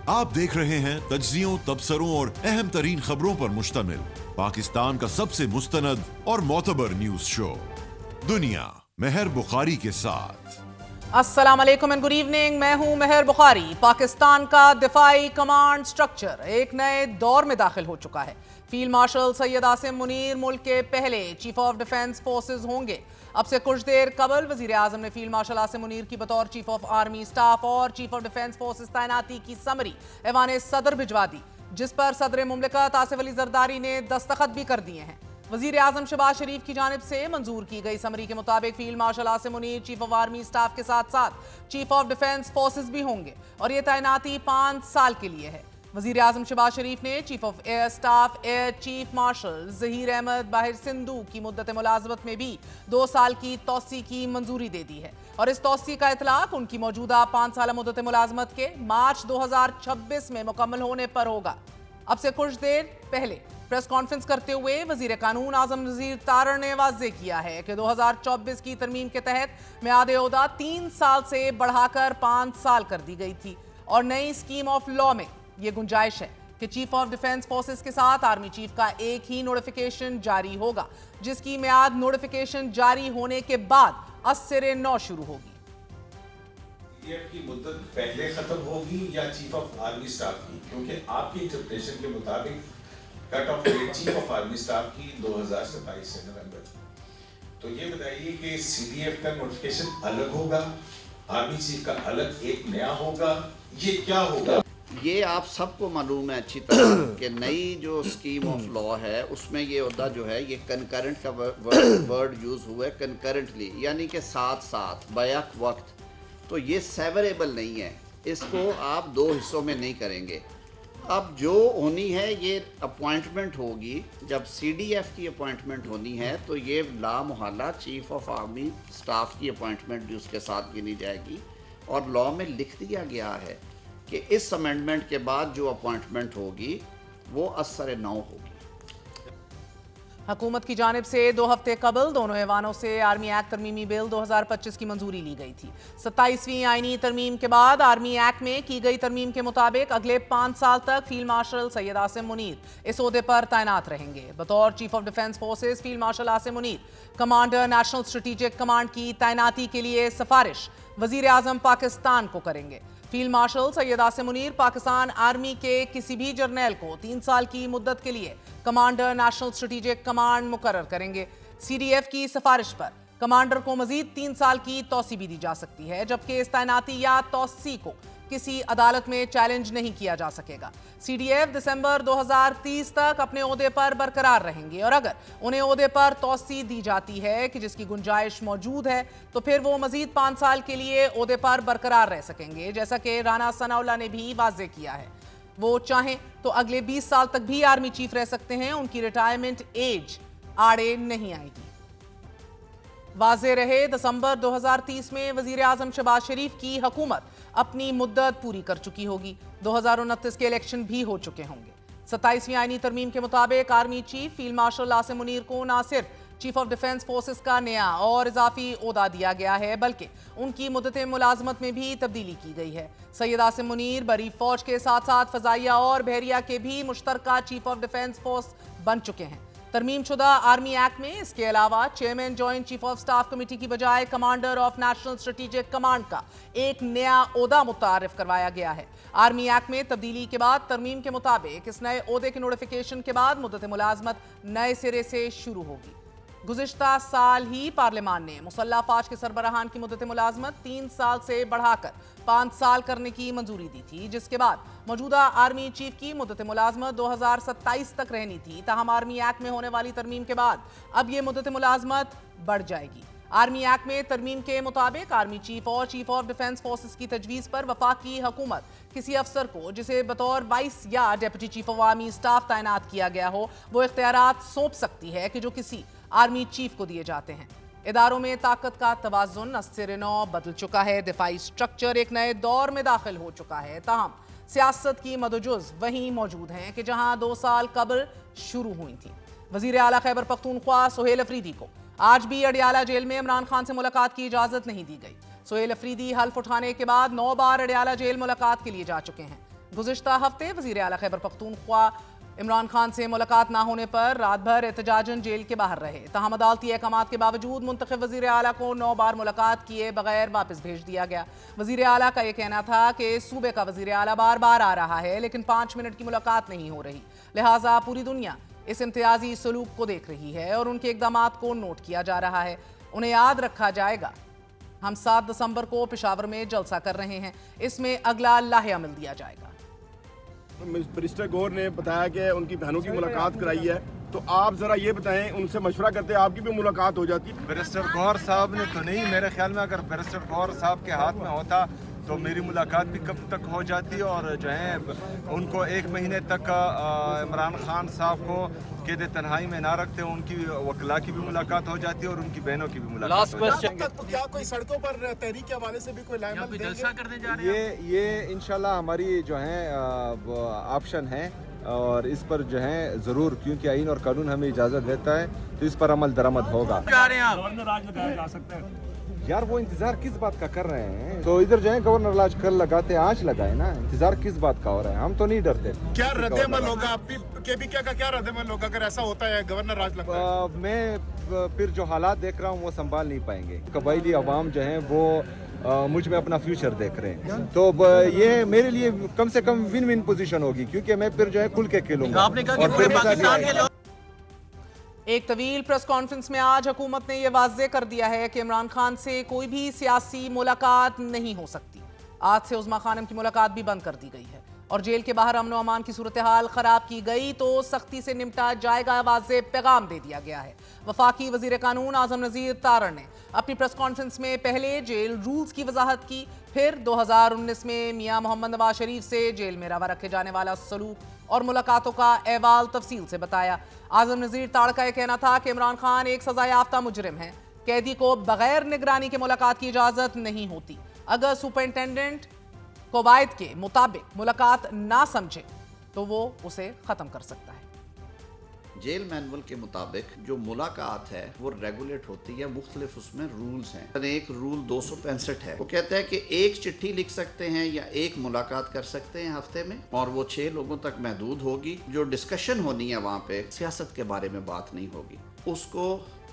आप देख रहे हैं तज्जियों, तबसरों और अहम तरीन खबरों पर मुश्तमिल पाकिस्तान का सबसे मुस्तनद और मोतबर न्यूज शो दुनिया मेहर बुखारी के साथ। अस्सलाम वालेकुम एंड गुड इवनिंग। मैं हूं मेहर बुखारी। पाकिस्तान का दिफाई कमांड स्ट्रक्चर एक नए दौर में दाखिल हो चुका है। फील्ड मार्शल सैयद आसिम मुनीर मुल्क के पहले चीफ ऑफ डिफेंस फोर्सेज होंगे। अब से कुछ देर कबल वजीर आजम ने फील्ड मार्शल आसिम मुनीर की बतौर चीफ ऑफ आर्मी स्टाफ और चीफ ऑफ डिफेंस फोर्सेज तैनाती की समरी ऐवान सदर भिजवा दी, जिस पर सदर मुमलिकत आसिफ अली जरदारी ने दस्तखत भी कर दिए हैं। वजीर आजम शहबाज शरीफ की जानिब से मंजूर की गई समरी के मुताबिक field marshal Asim Munir chief of army staff के साथ साथ चीफ ऑफ डिफेंस फोर्सेज भी होंगे और ये तैनाती 5 साल के लिए है। वजीर आजम शहबाज शरीफ ने chief of air staff air chief marshal Zaheer Ahmed Babar Sidhu की मुद्दत मुलाजमत में भी 2 साल की तोसी की मंजूरी दे दी है और इस तोसी का इतलाक उनकी मौजूदा 5 साल मुद्दत मुलाजमत के मार्च 2026 में मुकम्मल होने पर होगा। अब से कुछ देर पहले प्रेस कॉन्फ्रेंस करते हुए वजीर कानून आजम नजीर तारड़ ने वाज़ेह किया है कि 2024 की तरमीम के तहत मियाद ओहदा 3 साल से बढ़ाकर 5 साल कर दी गई थी और नई स्कीम ऑफ लॉ में ये गुंजाइश है कि चीफ ऑफ डिफेंस फोर्सेस के साथ आर्मी चीफ का एक ही नोटिफिकेशन जारी होगा, जिसकी मियाद नोटिफिकेशन जारी होने के बाद अस्सरे नौ शुरू होगी। की मुद्दत पहले खत्म होगी या चीफ ऑफ आर्मी स्टाफ की, क्योंकि आपकी इंटरप्रिटेशन के मुताबिक cut off date chief of army staff की 2027 से नवंबर। तो ये बताइए कि सीडीएफ का नोटिफिकेशन अलग होगा, आर्मी चीफ का अलग एक नया होगा, ये क्या होगा? ये आप सबको मालूम है अच्छी तरह कि नई जो स्कीम ऑफ लॉ है उसमें ये ओहदा जो है ये कंकरेंट का वर्ड यूज़ हुआ है, कंकरेंटली यानी कि साथ साथ बैक वक्त। तो ये सेवरेबल नहीं है, इसको आप 2 हिस्सों में नहीं करेंगे। अब जो होनी है ये अपॉइंटमेंट होगी, जब सीडीएफ की अपॉइंटमेंट होनी है तो ये लामुहल्ला चीफ ऑफ आर्मी स्टाफ की अपॉइंटमेंट भी उसके साथ गिनी जाएगी और लॉ में लिख दिया गया है कि इस अमेंडमेंट के बाद जो अपॉइंटमेंट होगी वो असर नौ होगी। हुकूमत की जानिब से 2 हफ्ते कबल दोनों ऐवानों से आर्मी एक्ट तरमीमी बिल 2025 की मंजूरी ली गई थी। 27वीं आईनी तरमीम के बाद आर्मी एक्ट में की गई तरमीम के मुताबिक अगले 5 साल तक फील्ड मार्शल सैयद आसिम मुनीर इस ओहदे पर तैनात रहेंगे। बतौर chief of defence forces field marshal Asim Munir commander national strategic command की तैनाती के लिए सिफारिश वजीर आजम पाकिस्तान को करेंगे। Field marshal Syed Asim Munir Pakistan army के किसी भी जर्नैल को 3 साल की मुद्दत के लिए कमांडर नेशनल स्ट्रेटेजिक कमांड मुकर्रर करेंगे। सीडीएफ की सिफारिश पर कमांडर को मजीद 3 साल की तोसी भी दी जा सकती है, जबकि इस तैनाती या तोसी को किसी अदालत में चैलेंज नहीं किया जा सकेगा। सीडीएफ दिसंबर 2030 तक अपने ओहदे पर बरकरार रहेंगे और अगर उन्हें ओहदे पर तोसी दी जाती है कि जिसकी गुंजाइश मौजूद है तो फिर वो मजीद 5 साल के लिए ओहदे पर बरकरार रह सकेंगे, जैसा कि राना सनाउल्लाह ने भी वाज़ेह किया है। वो चाहें तो अगले 20 साल तक भी आर्मी चीफ रह सकते हैं, उनकी रिटायरमेंट एज आड़े नहीं आएगी। वाज़ेह रहे दिसंबर 2030 में वजीर आजम शहबाज शरीफ की हुकूमत अपनी मुद्दत पूरी कर चुकी होगी। 2029 के इलेक्शन भी हो चुके होंगे। 27वीं आईनी तरमीम के मुताबिक army chief field marshal Asim Munir को न सिर्फ चीफ ऑफ डिफेंस फोर्सेस का नया और इजाफी ओहदा दिया गया है, बल्कि उनकी मुद्दत मुलाजमत में भी तब्दीली की गई है। सैयद आसिम मुनीर बरी फौज के साथ साथ फजाइया और बहरिया के भी मुश्तरका चीफ ऑफ डिफेंस फोर्स बन चुके हैं। तरमीम शुदा आर्मी एक्ट में इसके अलावा chairman joint chief of staff committee की बजाय commander of national strategic command का एक नया ओहदा मुतारिफ करवाया गया है। आर्मी एक्ट में तब्दीली के बाद तरमीम के मुताबिक इस नए ओहदे के नोटिफिकेशन के बाद मुद्दत मुलाजमत नए सिरे से शुरू होगी। गुज़िश्ता साल ही पार्लियामान ने मुसल्लह फौज के सरबराहान की मुद्दत मुलाजमत 3 साल से बढ़ाकर 5 साल करने की मंजूरी दी थी, जिसके बाद मौजूदा आर्मी चीफ की मुद्दत मुलाजमत 2027 तक रहनी थी। ताहम आर्मी एक्ट में होने वाली तरमीम के बाद अब ये मुद्दत मुलाजमत बढ़ जाएगी। आर्मी एक्ट में तरमीम के मुताबिक आर्मी चीफ और चीफ ऑफ डिफेंस फोर्सेस की तजवीज़ पर वफाकी हुकूमत किसी अफसर को जिसे बतौर वाइस या deputy chief of army staff तैनात किया गया हो वो इख्तियारात सौंप सकती है कि जो किसी आर्मी चीफ को दिए जाते हैं। इदारों में ताकत का तवाज़ुन अस्सिर नौ बदल चुका है। दिफाई स्ट्रक्चर एक नए दौर में दाखिल हो चुका है। ताहम सियासत की मदजुज़ वहीं मौजूद हैं कि जहां 2 साल कबल शुरू हुई थी। वज़ीर आला खैबर पख्तूनख्वा सुहेल अफरीदी को आज भी अडियाला जेल में इमरान खान से मुलाकात की इजाज़त नहीं दी गई। सुहेल अफरीदी हल्फ उठाने के बाद 9 बार अडियाला जेल मुलाकात के लिए जा चुके हैं। गुज़िश्ता हफ्ते वज़ीर आला खैबर पख्तूनख्वा इमरान खान से मुलाकात ना होने पर रात भर एहतजाजन जेल के बाहर रहे। तहम अदालती अहकामात के बावजूद मुंतखब वज़ीर आला को 9 बार मुलाकात किए बगैर वापस भेज दिया गया। वज़ीर आला का यह कहना था कि सूबे का वज़ीर आला बार बार आ रहा है लेकिन 5 मिनट की मुलाकात नहीं हो रही, लिहाजा पूरी दुनिया इस इम्तियाजी सलूक को देख रही है और उनके इक़दामात को नोट किया जा रहा है। उन्हें याद रखा जाएगा। हम 7 दिसंबर को पेशावर में जलसा कर रहे हैं, इसमें अगला लाहे अमल दिया जाएगा। बैरिस्टर गौर ने बताया कि उनकी बहनों की मुलाकात कराई है, तो आप जरा ये बताएं, उनसे मशवरा करते आपकी भी मुलाकात हो जाती? बैरिस्टर गौर साहब ने तो नहीं, मेरे ख्याल में अगर बैरिस्टर गौर साहब के हाथ में होता तो मेरी मुलाकात भी कब तक हो जाती और जो है उनको 1 महीने तक इमरान खान साहब को कैद तन्हाई में ना रखते, उनकी वकला की भी मुलाकात हो जाती और उनकी बहनों की भी मुलाकात हो जाती। तो क्या कोई सड़कों पर तहरीक के हवाले से भी कोई लाइमल जलसा करने जा रहे हैं? ये इंशाल्लाह हमारी जो है ऑप्शन है और इस पर जो है ज़रूर, क्योंकि आइन और कानून हमें इजाज़त देता है, तो इस पर अमल दरामद होगा। गवर्नर राज लगाया जा सकता है यार, वो इंतजार किस बात का कर रहे हैं? तो इधर जो है गवर्नर राज कल लगाते आज लगाए ना, इंतजार किस बात का हो रहा है? हम तो नहीं डरते। क्या रद्द-ए-अमल होगा? केबीके का क्या रद्द-ए-अमल होगा अगर ऐसा होता है गवर्नर राज लगता है? मैं फिर जो हालात देख रहा हूँ वो संभाल नहीं पाएंगे। कबायली अवाम जो है वो मुझ में अपना फ्यूचर देख रहे हैं, तो ये मेरे लिए कम से कम विन विन पोजीशन होगी, क्योंकि मैं फिर जो है खुल के खेलूंगा। आपने कहा कि पूरे पाकिस्तान के लोग एक तवील प्रेस कॉन्फ्रेंस में आज हुकूमत ने यह वाज़े कर दिया है कि इमरान खान से कोई भी सियासी मुलाकात नहीं हो सकती। आज से उज़्मा खानम की मुलाकात भी बंद कर दी गई है और जेल के बाहर अमन व अमान की सूरत हाल खराब की गई तो सख्ती से निपटा जाएगा, वाज़े पैगाम दे दिया गया है। वफाकी वज़ीर कानून आज़म नज़ीर तारड़ ने अपनी प्रेस कॉन्फ्रेंस में पहले जेल रूल्स की वजाहत की, फिर 2019 में मियां मोहम्मद नवाज शरीफ से जेल में रवा रखे जाने वाला सलूक और मुलाकातों का अहवाल तफसील से बताया। आज़म नज़ीर तारड़ का यह कहना था कि इमरान खान एक सजा याफ्ता मुजरिम है, कैदी को बगैर निगरानी के मुलाकात की इजाज़त नहीं होती। अगर सुपरिटेंडेंट कवायद के मुताबिक मुलाकात ना समझे तो वो उसे ख़त्म कर सकता है। जेल मैनुअल के मुताबिक जो मुलाकात है वो रेगुलेट होती है, मुख्तलिफ उसमें रूल्स हैं। एक रूल 265 है, वो कहता है कि एक चिट्ठी लिख सकते हैं या एक मुलाकात कर सकते हैं हफ्ते में, और वो 6 लोगों तक महदूद होगी। जो डिस्कशन होनी है वहाँ पे सियासत के बारे में बात नहीं होगी, उसको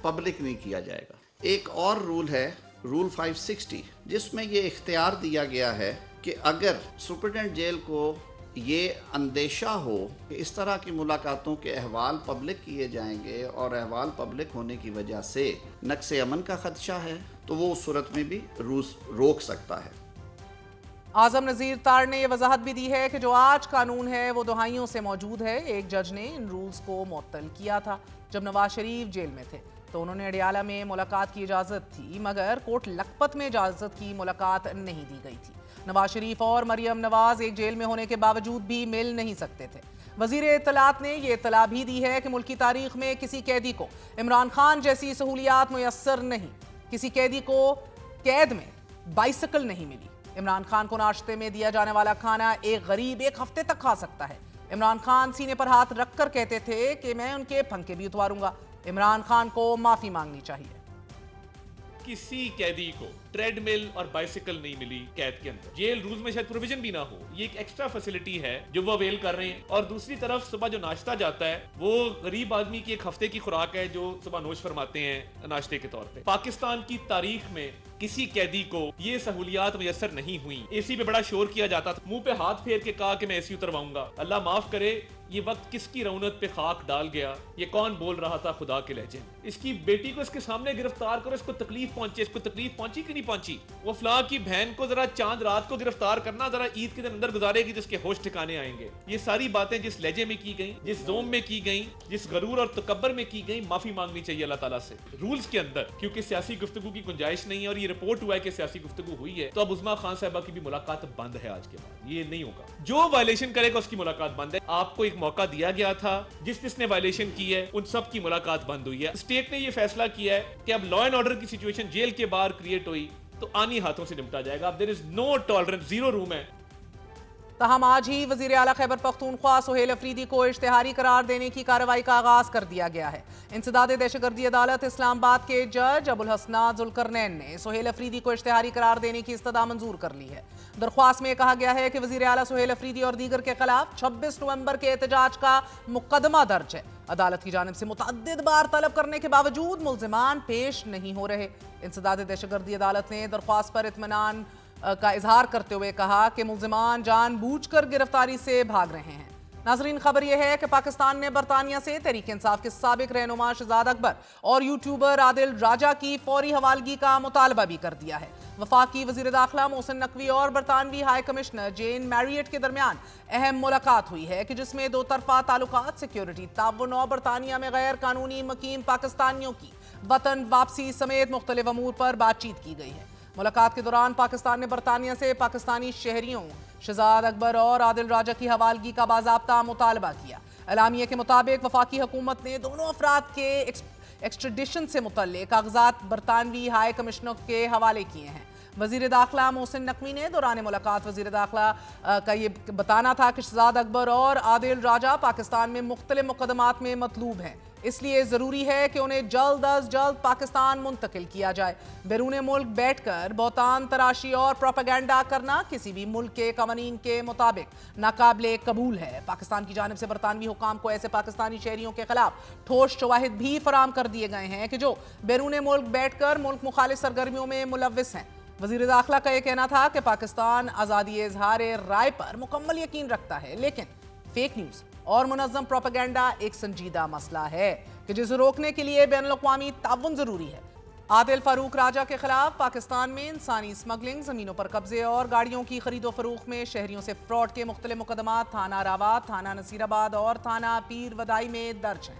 पब्लिक नहीं किया जाएगा। एक और रूल है रूल 560, जिसमें ये इख्तियार दिया गया है कि अगर सुपरिटेंडेंट जेल को ये अंदेशा हो कि इस तरह की मुलाकातों के अहवाल पब्लिक किए जाएंगे और अहवाल पब्लिक होने की वजह से नक्शे अमन का खदशा है, तो वो उस सूरत में भी रूस रोक सकता है। आज़म नज़ीर तारड़ ने यह वजाहत भी दी है कि जो आज कानून है वो दहाइयों से मौजूद है। एक जज ने इन रूल्स को मुअत्तल किया था जब नवाज शरीफ जेल में थे, तो उन्होंने अडियाला में मुलाकात की इजाज़त थी, मगर कोट लखपत में इजाज़त की मुलाकात नहीं दी गई थी। नवाज शरीफ और मरियम नवाज एक जेल में होने के बावजूद भी मिल नहीं सकते थे। वज़ीर इत्तलात ने यह इत्तला भी दी है कि मुल्की तारीख में किसी कैदी को इमरान खान जैसी सहूलियात मुयस्सर नहीं, किसी कैदी को कैद में बाइसिकल नहीं मिली। इमरान खान को नाश्ते में दिया जाने वाला खाना एक गरीब 1 हफ्ते तक खा सकता है। इमरान खान सीने पर हाथ रखकर कहते थे कि मैं उनके फंके भी उतारूंगा। इमरान खान को माफी मांगनी चाहिए। किसी कैदी को ट्रेडमिल और बाइसिकल नहीं मिली कैद के अंदर। जेल रूल्स में शायद प्रोविजन भी ना हो, ये एक एक्स्ट्रा फैसिलिटी है जो वो अवेल कर रहे हैं। और दूसरी तरफ सुबह जो नाश्ता जाता है वो गरीब आदमी की 1 हफ्ते की खुराक है जो सुबह नोश फरमाते हैं नाश्ते के तौर पे। पाकिस्तान की तारीख में किसी कैदी को ये सहूलियात मुयस्सर नहीं हुई। एसी पे बड़ा शोर किया जाता था, मुंह पे हाथ फेर के कहा कि मैं एसी उतरवाऊंगा। अल्लाह माफ करे, ये वक्त किसकी रौनक पे खाक डाल गया, ये कौन बोल रहा था खुदा के लहजे में। इसकी बेटी को इसके सामने गिरफ्तार करो, इसको तकलीफ पहुंचे, इसको तकलीफ पहुंची कि नहीं पहुंची। वो फलां की बहन को जरा चांद रात को गिरफ्तार करना, जरा ईद के दिन अंदर गुजारेगी जिसके होश ठिकाने आएंगे। ये सारी बातें जिस लहजे में की गई, जिस जोम में की गई, जिस गरूर और तकब्बर में की गई, माफी मांगनी चाहिए अल्लाह ताला से रूल्स के अंदर, क्योंकि सियासी गुफ्तगू की गुंजाइश नहीं है। और ये रिपोर्ट हुआ है कि सियासी गुफ्तगू हुई है, तो अब उज़्मा खान साहिबा की भी मुलाकात बंद है आज के बाद। ये नहीं होगा, जो वायलेशन करेगा उसकी मुलाकात बंद है। आपको एक मौका दिया गया था, जिसने वायलेशन की है उन सब की मुलाकात बंद हुई है। स्टेट ने यह फैसला किया है कि अब लॉ एंड ऑर्डर की सिचुएशन जेल के बाहर क्रिएट हुई तो आनी हाथों से निपटा जाएगा। अब there is no tolerance, 0 room है तहम आज ही वजीर आला खैबर पख्तूनख्वा सुहेल अफरीदी को इश्तिहारी करार देने की कार्रवाई का आगाज कर दिया गया है। इंसदाद दहशतगर्दी अदालत इस्लामाबाद के जज अबुल हसनात जुल्करनैन ने सुहेल अफरीदी को इश्तिहारी करार देने की इस्तदा मंजूर कर ली है। दरख्वास्त में कहा गया है कि वजीर आला सुहेल अफरीदी और दीगर के खिलाफ 26 नवंबर के एहतजाज का मुकदमा दर्ज है। अदालत की जानिब से मुतअद्दिद बार तलब करने के बावजूद मुल्जिमान पेश नहीं हो रहे। इंसदाद दहशतगर्दी अदालत ने दरख्वास्त पर इत्मीनान का इजहार करते हुए कहा कि मुल्जिमान जानबूझकर गिरफ्तारी से भाग रहे हैं। नाजरीन, खबर यह है कि पाकिस्तान ने बरतानिया से तहरीक इंसाफ के साबिक रहनुमा शहजाद अकबर और यूट्यूबर आदिल राजा की फौरी हवालगी का मुतालबा भी कर दिया है। वफाकी वजीर दाखिला मोहसिन नकवी और बरतानवी हाई कमिश्नर जेन मैरियट के दरमियान अहम मुलाकात हुई है कि जिसमें दो तरफा ताल्लुकात, सिक्योरिटी ताउन और बरतानिया में गैर कानूनी मुकीम पाकिस्तानियों की वतन वापसी समेत मुख्तलिफ अमूर पर बातचीत की गई है। मुलाकात के दौरान पाकिस्तान ने बरतानिया से पाकिस्तानी शहरियों शहजाद अकबर और आदिल राजा की हवालगी का बाज़ाब्ता मुतालबा किया। एलामिया के मुताबिक वफाकी हुकूमत ने दोनों अफराद के एक्सट्रेडिशन से मुतल्लिक कागजात बरतानवी हाई कमिश्नर के हवाले किए हैं। वजीर दाखिला मोहसिन नकवी ने दौरान मुलाकात वजीर दाखिला का ये बताना था कि शहजाद अकबर और आदिल राजा पाकिस्तान में मुख्तलिफ मुकदमात में मतलूब हैं, इसलिए ज़रूरी है कि उन्हें जल्द अज जल्द पाकिस्तान मुंतकिल किया जाए। बैरून मुल्क बैठकर बहुतान तराशी और प्रोपेगेंडा करना किसी भी मुल्क के कवानीन के मुताबिक नाकाबिले कबूल है। पाकिस्तान की जानिब से बरतानवी हुकाम को ऐसे पाकिस्तानी शहरियों के खिलाफ ठोस शवाहिद भी फराम कर दिए गए हैं कि जो बैरून मुल्क बैठकर मुल्क मुखालिफ सरगर्मियों में मुलव्विस हैं। वजीर दाखिला का यह कहना था कि पाकिस्तान आज़ादी इजहार राय पर मुकम्मल यकीन रखता है, लेकिन फेक न्यूज़ और मुनज़्ज़म प्रोपेगेंडा एक संजीदा मसला है कि जिसे रोकने के लिए बैनुल-अक़वामी ताउन जरूरी है। आदिल फारूक राजा के खिलाफ पाकिस्तान में इंसानी स्मगलिंग, जमीनों पर कब्जे और गाड़ियों की खरीदो फरोख्त में शहरियों से फ्रॉड के मुख्तलिफ मुकदमात थाना रावत, थाना नसीराबाद और थाना पीर वदाई में दर्ज हैं।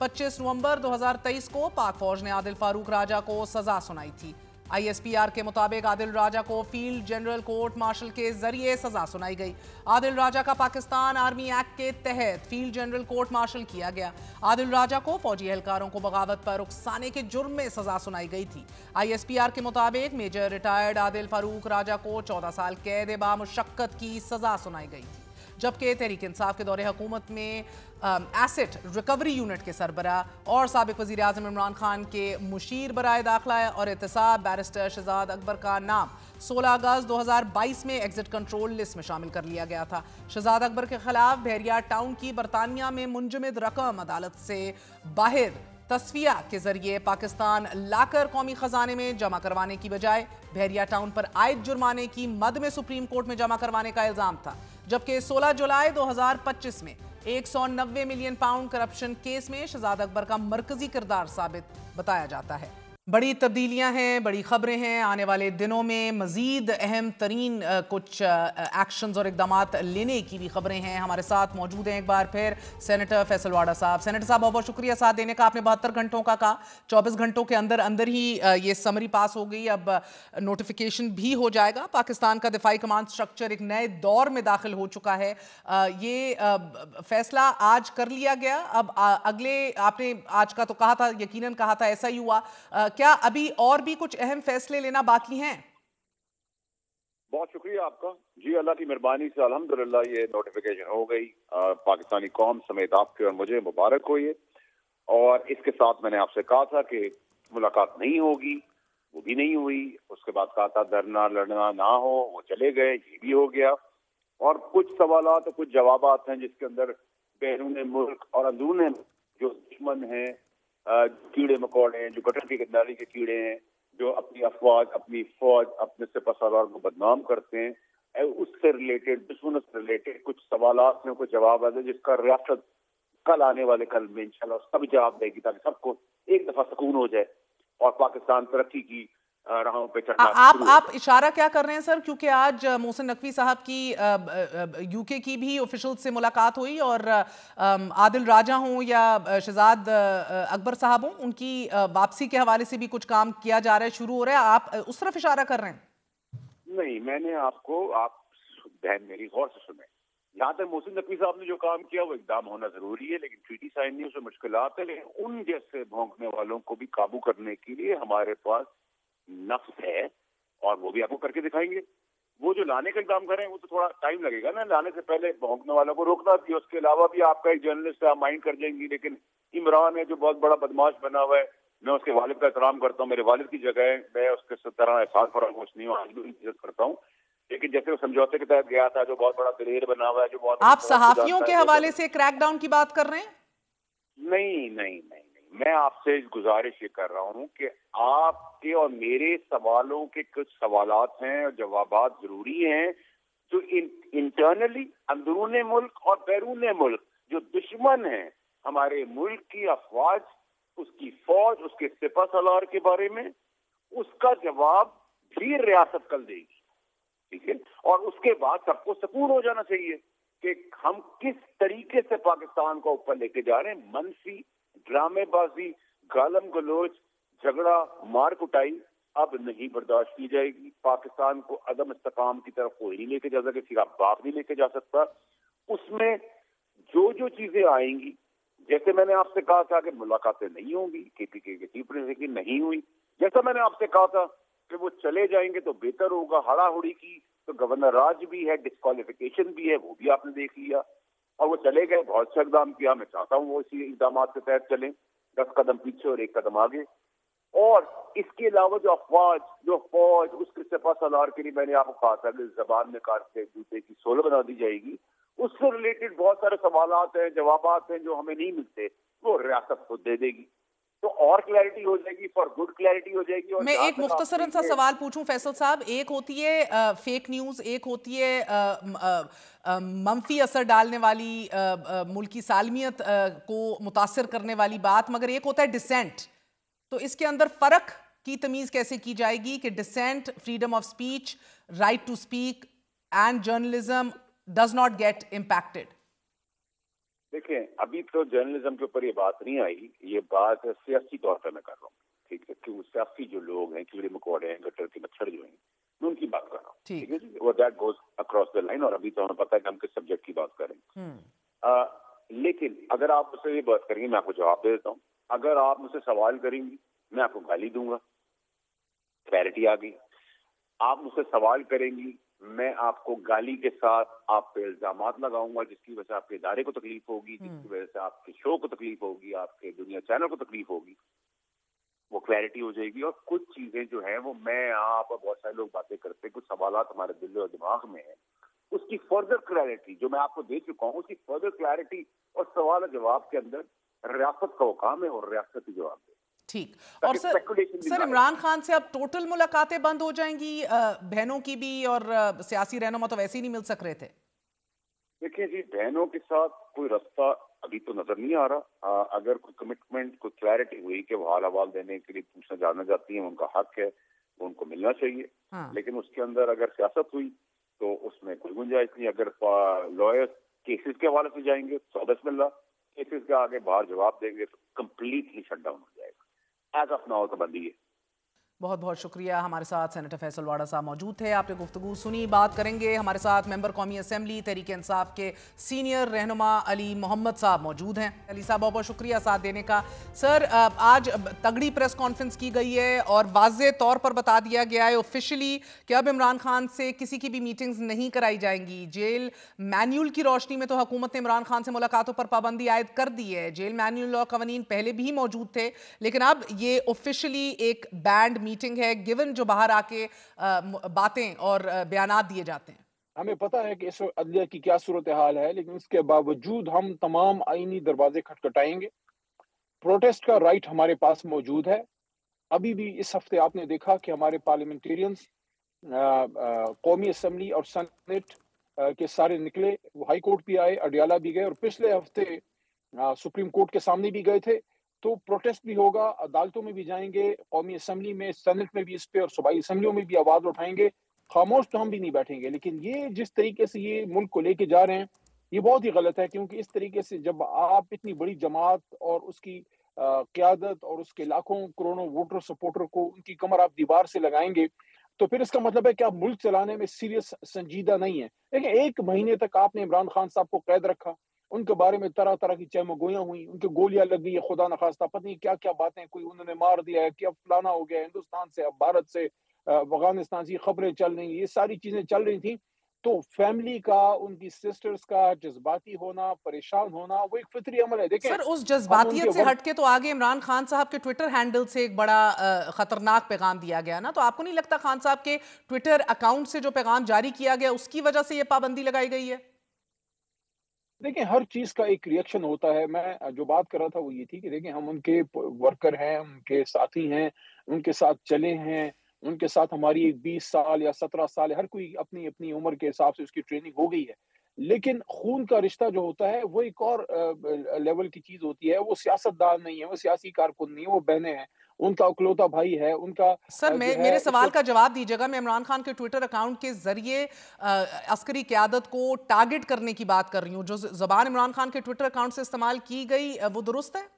25 नवंबर 2023 को पाक फौज ने आदिल फारूक राजा को सजा सुनाई थी। ISPR के मुताबिक आदिल राजा को फील्ड जनरल कोर्ट मार्शल के जरिए सजा सुनाई गई। आदिल राजा का पाकिस्तान आर्मी एक्ट के तहत फील्ड जनरल कोर्ट मार्शल किया गया। आदिल राजा को फौजी एहलकारों को बगावत पर उकसाने के जुर्म में सजा सुनाई गई थी। ISPR के मुताबिक मेजर रिटायर्ड आदिल फारूक राजा को 14 साल कैद बामुशक्कत की सजा सुनाई गई थी, जबकि तहरीक इंसाफ के दौरे हुकूमत में एसेट रिकवरी यूनिट के सरबरा और साबिक वजीर आज़म इमरान खान के मुशीर बराए दाखिला और एहतसाब बैरिस्टर शहजाद अकबर का नाम 16 अगस्त 2022 में एग्जिट कंट्रोल लिस्ट में शामिल कर लिया गया था। शहजाद अकबर के खिलाफ बहरिया टाउन की बरतानिया में मुंजमद रकम अदालत से बाहर तस्फिया के जरिए पाकिस्तान लाकर कौमी खजाने में जमा करवाने की बजाय बहरिया टाउन पर आयद जुर्माने की मद में सुप्रीम कोर्ट में जमा करवाने का इल्जाम था, जबकि 16 जुलाई 2025 में 190 मिलियन पाउंड करप्शन केस में शहजाद अकबर का मरकजी किरदार साबित बताया जाता है। बड़ी तब्दीलियां हैं, बड़ी खबरें हैं। आने वाले दिनों में मजीद अहम तरीन कुछ एक्शंस और इकदामात लेने की भी खबरें हैं। हमारे साथ मौजूद हैं एक बार फिर सेनेटर फैसल वाडा साहब। सेनेटर साहब, बहुत बहुत शुक्रिया साथ देने का। आपने 72 घंटों का कहा, 24 घंटों के अंदर अंदर ही ये समरी पास हो गई, अब नोटिफिकेशन भी हो जाएगा। पाकिस्तान का दिफाई कमांड स्ट्रक्चर एक नए दौर में दाखिल हो चुका है। ये फैसला आज कर लिया गया। अब अगले, आपने आज का तो कहा था, यकीनन कहा था, ऐसा ही हुआ। क्या अभी और भी कुछ अहम फैसले लेना बाकी हैं? बहुत शुक्रिया आपका जी। अल्लाह की मेहरबानी से अल्हम्दुलिल्लाह ये नोटिफिकेशन हो गई। पाकिस्तानी कौम समेत आपके और मुझे मुबारक हो ये। और इसके साथ मैंने आपसे कहा था कि मुलाकात नहीं होगी, वो भी नहीं हुई। उसके बाद कहा था धरना लड़ना ना हो, वो चले गए, ये भी हो गया। और कुछ सवालात और कुछ जवाबात हैं जिसके अंदर बैरून मुल्क और अंदरून जो दुश्मन हैं, कीड़े मकोड़े हैं, जो गटर की गद्दारी के कीड़े हैं, जो अपनी अफवाज, अपनी फौज, अपने सिपहसालार को बदनाम करते हैं, उससे रिलेटेड, दुश्मनों से रिलेटेड कुछ सवालात में कुछ जवाब आ जाए, जिसका रियासत कल आने वाले कल में इंशाल्लाह सब जवाब देगी, ताकि सबको एक दफा सुकून हो जाए और पाकिस्तान तरक्की की राहों पे चढ़ना। आप इशारा क्या कर रहे हैं सर? क्योंकि आज मोहसिन नकवी साहब की यूके की भी ऑफिशियल से मुलाकात हुई और आदिल राजा हों या शहजाद अकबर साहब हों, उनकी वापसी के हवाले से भी कुछ काम किया जा रहा है, शुरू हो रहा है। आप उस तरफ इशारा कर रहे हैं? नहीं, मैंने आपको, आप बहन मेरी गौर से सुने, यहाँ तक मोहसिन नकवी साहब ने जो काम किया वो इकदाम होना जरूरी है, लेकिन ट्रीटी साइन नहीं, उसमें मुश्किलात है। लेकिन उन जैसे भौंकने वालों को भी काबू करने के लिए हमारे पास नफ्स है और वो भी आपको करके दिखाएंगे। وہ جو لانے کا اقدام کریں وہ تو تھوڑا ٹائم لگے گا نا. لانے سے پہلے بھونکنے والوں کو روکنا بھی. اس کے علاوہ بھی آپ کا ایک جرنلسٹ ہے, آپ مائنڈ کر جائیں گی. لیکن عمران ہے جو بہت بڑا بدماش بنا ہوا ہے, میں اس کے والد کا احترام کرتا ہوں, میرے والد کی جگہ ہے, میں اس کے طرح احساس فراموش نہیں ہوں, آج بھی عزت کرتا ہوں. لیکن جیسے وہ سمجھوتے کے تحت گیا تھا, جو بہت بڑا دلیر بنا ہوا ہے, جو بہت آپ صحافیوں کے حوالے سے کریک ڈاؤن کی بات کر رہے ہیں؟ نہیں, میں آپ سے گزارش یہ کر رہا ہوں کہ آپ کے اور میرے سوالوں کے کچھ سوالات ہیں اور جوابات ضروری ہیں جو انٹرنلی اندرون ملک اور بیرون ملک جو دشمن ہیں ہمارے ملک کی افواج, اس کی فوج, اس کے سپہ سالار کے بارے میں, اس کا جواب بھی ریاست کل دے گی. ٹھیک ہے, اور اس کے بعد سب کو سکون ہو جانا چاہیے کہ ہم کس طریقے سے پاکستان کو اوپر لے کے جا رہے ہیں. منفی ڈرامے بازی, گالم گلوچ, جھگڑا, مار کٹائی اب نہیں برداشت کی جائے گی. پاکستان کو عدم استحکام کی طرف کوئی نہیں لے کے جا سکتا, پھر آپ باپ نہیں لے کے جا سکتا. اس میں جو چیزیں آئیں گی, جیسے میں نے آپ سے کہا تھا کہ ملاقاتیں نہیں ہوں گی, KPK کے چیف پریزیڈنٹ نہیں ہوئی, جیسا میں نے آپ سے کہا تھا کہ وہ چلے جائیں گے تو بہتر ہوگا. ہڑا ہڑی کی تو گورنر راج بھی ہے, ڈسکوالیفیکیشن بھی ہے, وہ بھی آپ نے دیکھ لیا, اور وہ چلے گئے, بہت سے اقدام کیا. میں چاہتا ہوں وہ اسی اقدامات کے تحت چلیں, 10 قدم پیچھے اور 1 قدم آگے. اور اس کے علاوہ جو فوج اس کے سپہ سالار کے لیے میں نے آپ کو کہا تھا کہ زبان میں کاٹ کے جوتے کی سول بنا دی جائے گی, اس سے ریلیٹڈ بہت سارے سوالات ہیں, جوابات ہیں جو ہمیں نہیں ملتے, وہ ریاست خود دے دے گی. تو اور کلیئرٹی ہو جائے گی, فار گڈ کلیئرٹی ہو جائے گی. اور میں ایک مختصراً سا سوال پوچھوں فیصل صاحب, ایک ہوتی ہے فیک نیوز, ایک ہوتی ہے منفی اثر ڈالنے والی, ملکی سالمیت کو متاثر کرنے والی بات, مگر ایک ہوتا ہے ڈسینٹ. تو اس کے اندر فرق کی تمیز کیسے کی جائے گی کہ dissent, freedom of speech, right to speak and journalism does not get impacted? دیکھیں, ابھی تو جرنلزم کے اوپر یہ بات نہیں آئی, یہ بات سیاسی طور پہ میں کر رہا ہوں. ٹھیک ہے, کہ وہ سیاسی جو لوگ ہیں, کیڑے مکوڑے ہیں, گٹر کے مچھر جو ہیں, میں ان کی بات کر رہا ہوں. ٹھیک ہے جی, وہ that goes across the line. اور ابھی تو ہمیں پتہ ہے کہ ہم کس سبجیکٹ کی بات کریں. لیکن اگر آپ مجھ سے یہ بات کریں گے, میں آپ کو جواب دے دیتا ہوں. اگر آپ مجھ سے سوال کریں گی, میں آپ کو گالی دوں گا, کلیئرٹی آ گئی. آپ مجھ سے سوال کریں گی, میں آپ کو گالی کے ساتھ آپ پہ الزامات لگاؤں گا, جس کی وجہ سے آپ کے ادارے کو تکلیف ہوگی, جس کی وجہ سے آپ کے شو کو تکلیف ہوگی, آپ کے دنیا چینل کو تکلیف ہوگی. وہ کلیئرٹی ہو جائے گی. اور کچھ چیزیں جو ہیں وہ میں آپ اور بہت سارے لوگ باتیں کرتے ہیں, کچھ سوالات ہمارے دل و دماغ میں ہیں, اس کی فردر کلیئرٹی جو میں آپ کو دے چکا ہوں, اس کی فردر کلیئرٹی اور سوال و جواب کے اندر ریاست کا وہ کام ہے, اور ریاست ہی جواب دے. ٹھیک. اور سر عمران خان سے اب ٹوٹل ملاقاتیں بند ہو جائیں گی, بہنوں کی بھی, اور سیاسی رہنما تو ویسے ہی نہیں مل سک رہے تھے. دیکھیں جی, بہنوں کے ساتھ کوئی رستہ ابھی تو نظر نہیں آ رہا. اگر کوئی کمٹمنٹ, کوئی کلیئرٹی ہوئی کہ وہ حال احوال دینے کے لیے پوچھنا جاننا چاہتی ہیں, ان کا حق ہے, وہ ان کو ملنا چاہیے. لیکن اس کے اندر اگر سیاست ہوئی تو اس میں کوئی گنجائش نہیں. اگر لائر کیسز کے حوالے سے جائیں گے تو بسم اللہ, کیسز کے آگے باہر جواب دیں گے تو کمپلیٹلی شٹ ڈاؤن ہو جائے گا. ایز آف ناؤ تو بندی ہے. بہت بہت شکریہ. ہمارے ساتھ سینیٹر فیصل واڑا صاحب موجود تھے, آپ نے گفتگو سنی. بات کریں گے ہمارے ساتھ ممبر قومی اسمبلی تحریک انصاف کے سینئر رہنما علی محمد صاحب موجود ہیں. علی صاحب بہت بہت شکریہ ساتھ دینے کا. سر, آج تگڑی پریس کانفرنس کی گئی ہے اور واضح طور پر بتا دیا گیا ہے آفیشلی کہ اب عمران خان سے کسی کی بھی میٹنگز نہیں کرائی جائیں گی. جیل مینیول کی روشنی میں تو حکومت نے عمران خان سے ملاقاتوں پر پابندی عائد کر دی ہے. جیل مینیول اور قوانین پہلے بھی موجود تھے, لیکن اب یہ آفیشلی ایک بینڈ میٹنگ ہے گیون جو باہر آ کے باتیں اور بیانات دیے جاتے ہیں. ہمیں پتہ ہے کہ اس وقت عدلیہ کی کیا صورتحال ہے, لیکن اس کے باوجود ہم تمام آئینی دروازے کھٹکھٹائیں گے. پروٹیسٹ کا رائٹ ہمارے پاس موجود ہے. ابھی بھی اس ہفتے آپ نے دیکھا کہ ہمارے پارلیمنٹیرینز قومی اسمبلی اور سینٹ کے سارے نکلے, وہ ہائی کورٹ بھی آئے, اڈیالہ بھی گئے, اور پچھلے ہفتے سپریم کورٹ کے سامنے بھی گئے تھے. تو پروٹیسٹ بھی ہوگا, عدالتوں میں بھی جائیں گے, قومی اسمبلی میں, سینٹ میں بھی اس پہ, اور صوبائی اسمبلیوں میں بھی آواز اٹھائیں گے. خاموش تو ہم بھی نہیں بیٹھیں گے. لیکن یہ جس طریقے سے یہ ملک کو لے کے جا رہے ہیں, یہ بہت ہی غلط ہے, کیونکہ اس طریقے سے جب آپ اتنی بڑی جماعت اور اس کی قیادت اور اس کے لاکھوں کروڑوں ووٹر سپورٹر کو ان کی کمر آپ دیوار سے لگائیں گے, تو پھر اس کا مطلب ہے کہ آپ ملک چلانے میں سیریس سنجیدہ نہیں ہیں. لیکن 1 مہینے تک آپ نے عمران خان صاحب کو قید رکھا, ان کے بارے میں طرح طرح کی چہمگوئیاں ہوئیں, ان کے گولیاں لگ گئی, خدا نخواستہ پتہ نہیں کیا کیا باتیں, کوئی انہوں نے مار دیا ہے, کیا فلانا ہو گیا ہندوستان سے, اب بھارت سے, अफगानिस्तान की खबरें चल रही, ये सारी चीजें चल रही थी, तो फैमिली का, उनकी सिस्टर्स का जज्बाती होना, परेशान होना, वो एक फितरी अमल है। देखें, सर उस हम जज्बातियत उनके से हटके तो आगे इमरान खान साहब के ट्विटर हैंडल से एक बड़ा खतरनाक पैगाम दिया गया ना, तो आपको नहीं लगता खान साहब के ट्विटर अकाउंट से जो पैगाम जारी किया गया उसकी वजह से ये पाबंदी लगाई गई है? देखिए, हर चीज का एक रिएक्शन होता है। मैं जो बात कर रहा था वो ये थी कि देखिए, हम उनके वर्कर हैं, उनके साथी हैं, उनके साथ चले हैं, उनके साथ हमारी एक 20 साल या 17 साल, हर कोई अपनी अपनी उम्र के हिसाब से उसकी ट्रेनिंग हो गई है। लेकिन खून का रिश्ता जो होता है वो एक और लेवल की चीज होती है। वो सियासतदान नहीं है, वो सियासी कारकुन नहीं है, वो बहनें हैं, उनका इकलौता भाई है, उनका सर जो है मेरे इस सवाल वक्त। का जवाब दीजिएगा। मैं इमरान खान के ट्विटर अकाउंट के जरिए अस्करी क़यादत को टारगेट करने की बात कर रही हूँ। जो ज़बान इमरान खान के ट्विटर अकाउंट से इस्तेमाल की गई वो दुरुस्त है?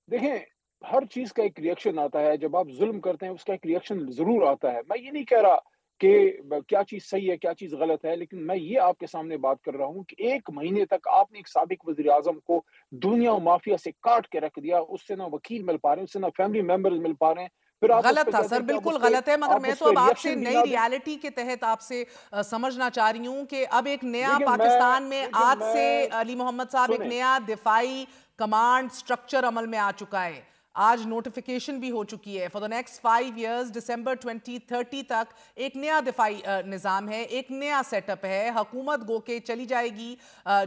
देखें, हर चीज का एक रिएक्शन आता है। जब आप जुल्म करते हैं उसका एक रिएक्शन जरूर आता है। मैं ये नहीं कह रहा कि क्या चीज सही है, क्या चीज गलत है, लेकिन मैं ये आपके सामने बात कर रहा हूं कि 1 महीने तक आपने एक साबिक वजीर आजम को दुनिया और माफिया से काट के रख दिया। उससे ना वकील मिल पा रहे हैं, उससे ना फैमिली मेंबर्स मिल पा रहे हैं, फिर आप उस गलत पे था कहते सर, हैं कि बिल्कुल गलत है। मगर आप मैं उस तो पे अब आपसे रिएक्शन भी नई ना दें। रियलिटी के तहत आपसे समझना चाह रही हूं कि अब एक नया देखिए पाकिस्तान में देखिए आज से मैं अली मोहम्मद साहब एक सुने नया दिफाई कमांड स्ट्रक्चर अमल में आ चुका है। आज नोटिफिकेशन भी हो चुकी है। फॉर द नेक्स्ट 5 years दिसंबर 2030 तक एक नया दिफाई निज़ाम है, एक नया सेटअप है। हुकूमत गो के चली जाएगी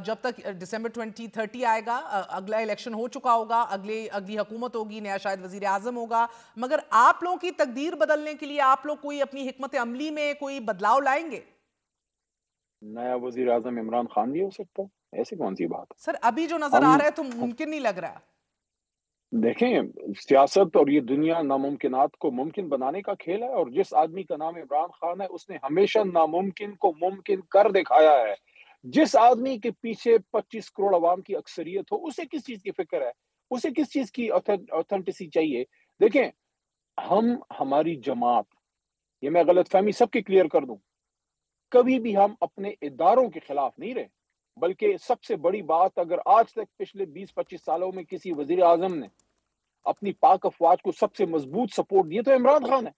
जब तक दिसंबर 2030 आएगा। अगला इलेक्शन हो चुका होगा, अगली हुकूमत होगी, नया शायद वजीर आजम होगा। मगर आप लोगों की तकदीर बदलने के लिए आप लोग कोई अपनी हिकमत अमली में कोई बदलाव लाएंगे? नया वजीर आजम इमरान खान भी हो सकता है, ऐसी कौन सी बात सर अभी जो नजर आ हम रहा है तो मुमकिन नहीं लग रहा। देखें, सियासत और ये दुनिया नामुमकिनात को मुमकिन बनाने का खेल है, और जिस आदमी का नाम इमरान खान है उसने हमेशा नामुमकिन को मुमकिन कर दिखाया है। जिस आदमी के पीछे 25 करोड़ अवाम की अक्सरियत हो, उसे किस चीज की फिक्र है, उसे किस चीज की ऑथेंटिसिटी चाहिए? देखें, हमारी जमात, ये मैं गलत फहमी सबकी क्लियर कर दूं, कभी भी हम अपने इदारों के खिलाफ नहीं रहे। बल्कि सबसे बड़ी बात, अगर आज तक पिछले 20-25 सालों में किसी वजीर आजम ने अपनी पाक अफवाज को सबसे मजबूत सपोर्ट दिए तो इमरान खान है,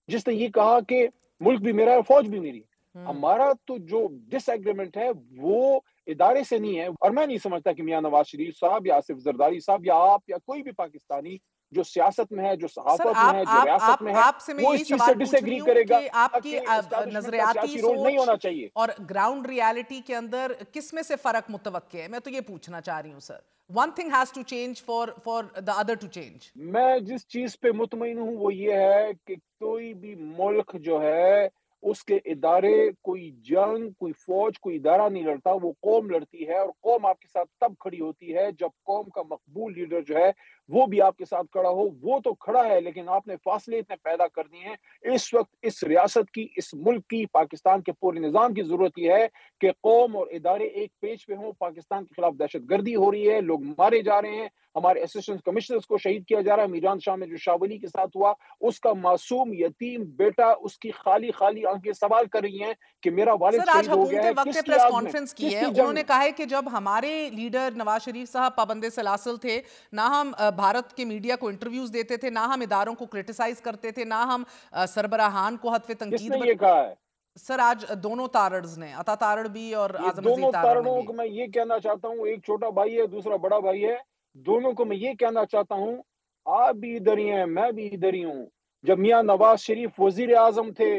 जिसने ये कहा कि मुल्क भी मेरा है, फौज भी मेरी है। हमारा तो जो डिसएग्रीमेंट है वो इदारे से नहीं है। और मैं नहीं समझता कि मियां नवाज शरीफ साहब या आसिफ जरदारी साहब या आप या कोई भी पाकिस्तानी जो सियासत में है, जो सर सहाफत में है, जो रियासत में है, आपसे मैं वो यही इस चीज सवाल से पूछ रही डिसएग्री हूँ करेगा कि आपकी कि एस्टैब्लिशमेंट का नजरियाती सियासी रोल नहीं सोच होना चाहिए। और ग्राउंड रियलिटी के अंदर किस में से फर्क मुतवक्के है, मैं तो ये पूछना चाह रही हूँ sir. One thing has to change for the other to change. मैं जिस चीज पे मुतमईन हूं वो ये है कि कोई भी मुल्क जो है उसके इदारे, कोई जंग, कोई फौज, कोई इदारा नहीं लड़ता, वो कौम लड़ती है। और कौम आपके साथ तब खड़ी होती है जब कौम का मकबूल लीडर जो है वो भी आपके साथ खड़ा हो। वो तो खड़ा है, लेकिन आपने फासले इतने पैदा कर दिए हैं। इस वक्त इस रियासत की, इस मुल्क की, पाकिस्तान के पूरे निजाम की जरूरत यह है कि कौम और इदारे एक पेज पे हों। पाकिस्तान के खिलाफ दहशतगर्दी हो रही है, लोग मारे जा रहे हैं, हमारे असिस्टेंट कमिश्नर्स को शहीद किया जा रहा है। मीरान शाह में जो शावली के साथ हुआ, उसका मासूम यतीम बेटा, उसकी खाली खाली आंखें सवाल कर रही हैं कि मेरा वालिद सर आज शहीद हो गया है, हुकूमत वक्त ने किसकी प्रेस आग में, कॉन्फ्रेंस की है। किसकी जंग उन्होंने में? कहा है कि जब हमारे लीडर नवाज शरीफ साहब पाबंदे सलासल थे, ना हम भारत के मीडिया को इंटरव्यूज देते थे, ना हम इदारों को क्रिटिसाइज करते थे, ना हम सरबराहान को हत्वे तंकीद। किसने ये कहा है? सर आज दोनों तारड्स ने, अता तारड़ भी और ये आजम अजीज दोनों तारड़ ने तारणों भी। को मैं ये कहना चाहता हूँ, एक छोटा भाई है, दूसरा बड़ा भाई है। दोनों को मैं ये कहना चाहता हूँ, आप भी इधर ही हैं, मैं भी इधर ही हूँ। जब मियां नवाज शरीफ वजीर आजम थे,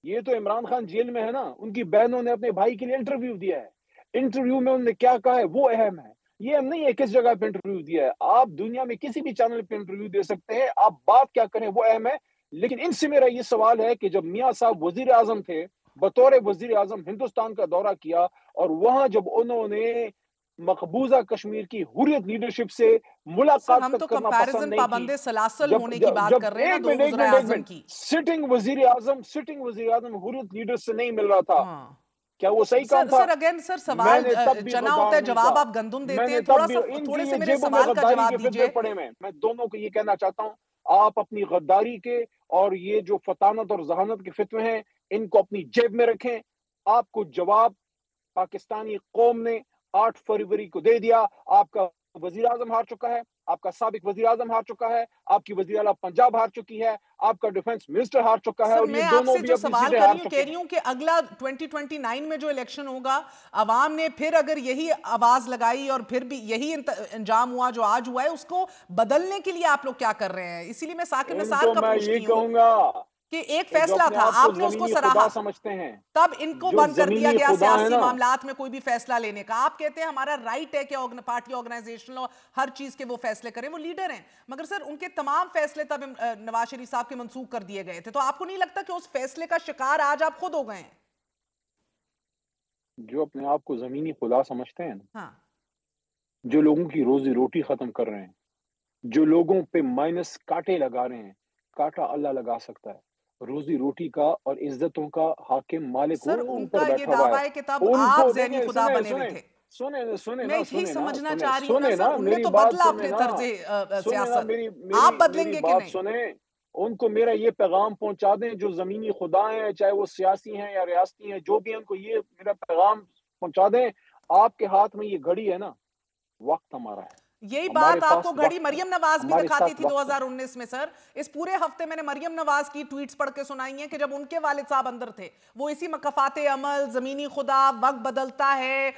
ये तो इमरान खान जेल में है ना, उनकी बहनों ने अपने भाई के लिए इंटरव्यू दिया है। इंटरव्यू में उन्होंने क्या कहा है वो अहम है। ये अहम नहीं है किस जगह पे इंटरव्यू दिया है। आप दुनिया में किसी भी चैनल पे इंटरव्यू दे सकते हैं, आप बात क्या करें वो अहम है। लेकिन इनसे मेरा ये सवाल है कि जब मियां साहब वजीर आजम थे, बतौर वजीर आजम हिंदुस्तान का दौरा किया, और वहां जब उन्होंने मकबूजा कश्मीर की हुर्रियत लीडरशिप से सर मुलाकात हम तक तो करना पसंद कंपैरिजन नहीं की। पाबंदे सलासल जब होने की जब, बात जब कर रहे हैं ना, एक दो मिनट एक वज़ीर मिनट एक आज़म मिनट की। सिटिंग वजीर आजम हुर्रियत लीडर से नहीं मिल रहा था, हाँ क्या वो सही काम था? सर अगेन सर सवाल मैंने तब भी चना गद्दार होता है, नहीं जवाब कहा। आप गंदुम देते मैंने हैं। तब थोड़ा भी सा इनकी थोड़े ये से मेरे जेबों में सवाल का गद्दारी जवाब के फितरे दीजिए। पड़े में। मैं दोनों को ये कहना चाहता हूँ, आप अपनी गद्दारी के और ये जो फतानत और जहानत के फितवे हैं, इनको अपनी जेब में रखें। आपको जवाब पाकिस्तानी कौम ने 8 फरवरी को दे दिया। आपका वजीर आजम हार चुका है, آپ کا سابق وزیر اعظم ہار چکا ہے, آپ کی وزیر اعلیٰ پنجاب ہار چکی ہے, آپ کا ڈیفنس منسٹر ہار چکا ہے, اور یہ دونوں بھی اپنی سیٹیں ہار چکے ہیں. کہہ رہی ہوں کہ اگلا 2029 میں جو الیکشن ہوگا, عوام نے پھر اگر یہی آواز لگائی اور پھر بھی یہی انجام ہوا جو آج ہوا ہے, اس کو بدلنے کے لیے آپ لوگ کیا کر رہے ہیں؟ اسی لیے میں ثاقب نثار کا پوچھتی ہوں کہ ایک فیصلہ تھا, آپ نے اس کو سراہا, سمجھتے ہیں تب ان کو بند کر دیا گیا سیاسی معاملات میں کوئی بھی فیصلہ لینے کا. آپ کہتے ہیں ہمارا رائٹ ہے کہ پارٹی آرگنائزیشن ہر چیز کے وہ فیصلے کریں, وہ لیڈر ہیں, مگر سر ان کے تمام فیصلے تب نواز شریف صاحب کے منسوخ کر دیے گئے تھے, تو آپ کو نہیں لگتا کہ اس فیصلے کا شکار آج آپ خود ہو گئے ہیں؟ جو اپنے آپ کو زمینی خدا سمجھتے ہیں, ہاں, جو لوگوں کی روزی روٹی ختم کر رہے ہیں, جو لوگوں پہ مائنس کاٹے لگا رہے ہیں, کاٹا اللہ لگا سکتا ہے, روزی روٹی کا اور عزتوں کا حاکم مالک سر وہ ان اوپر کا یہ بیٹھا ہوا دعویٰ ہے کہ تب آپ ذہنی خدا بنے ہوئے تھے. میں یہی سمجھنا چاہ رہی ہوں نا سر, ان نے تو بدلا اپنے طرز سیاست, آپ بدلیں گے کہ نہیں؟ سنیں, ان کو میرا یہ پیغام پہنچا دیں جو زمینی خدا ہیں, چاہے وہ سیاسی ہیں یا ریاستی ہیں, جو بھی ان کو یہ میرا پیغام پہنچا دیں, آپ کے ہاتھ میں یہ گھڑی ہے نا, وقت ہمارا ہے. یہی بات آپ کو گھڑی مریم نواز بھی دکھاتی تھی 2019 میں. سر اس پورے ہفتے میں نے مریم نواز کی ٹویٹس پڑھ کے سنائی ہیں کہ جب ان کے والد صاحب اندر تھے, وہ اسی مکافات عمل, زمینی خدا, وقت بدلتا ہے,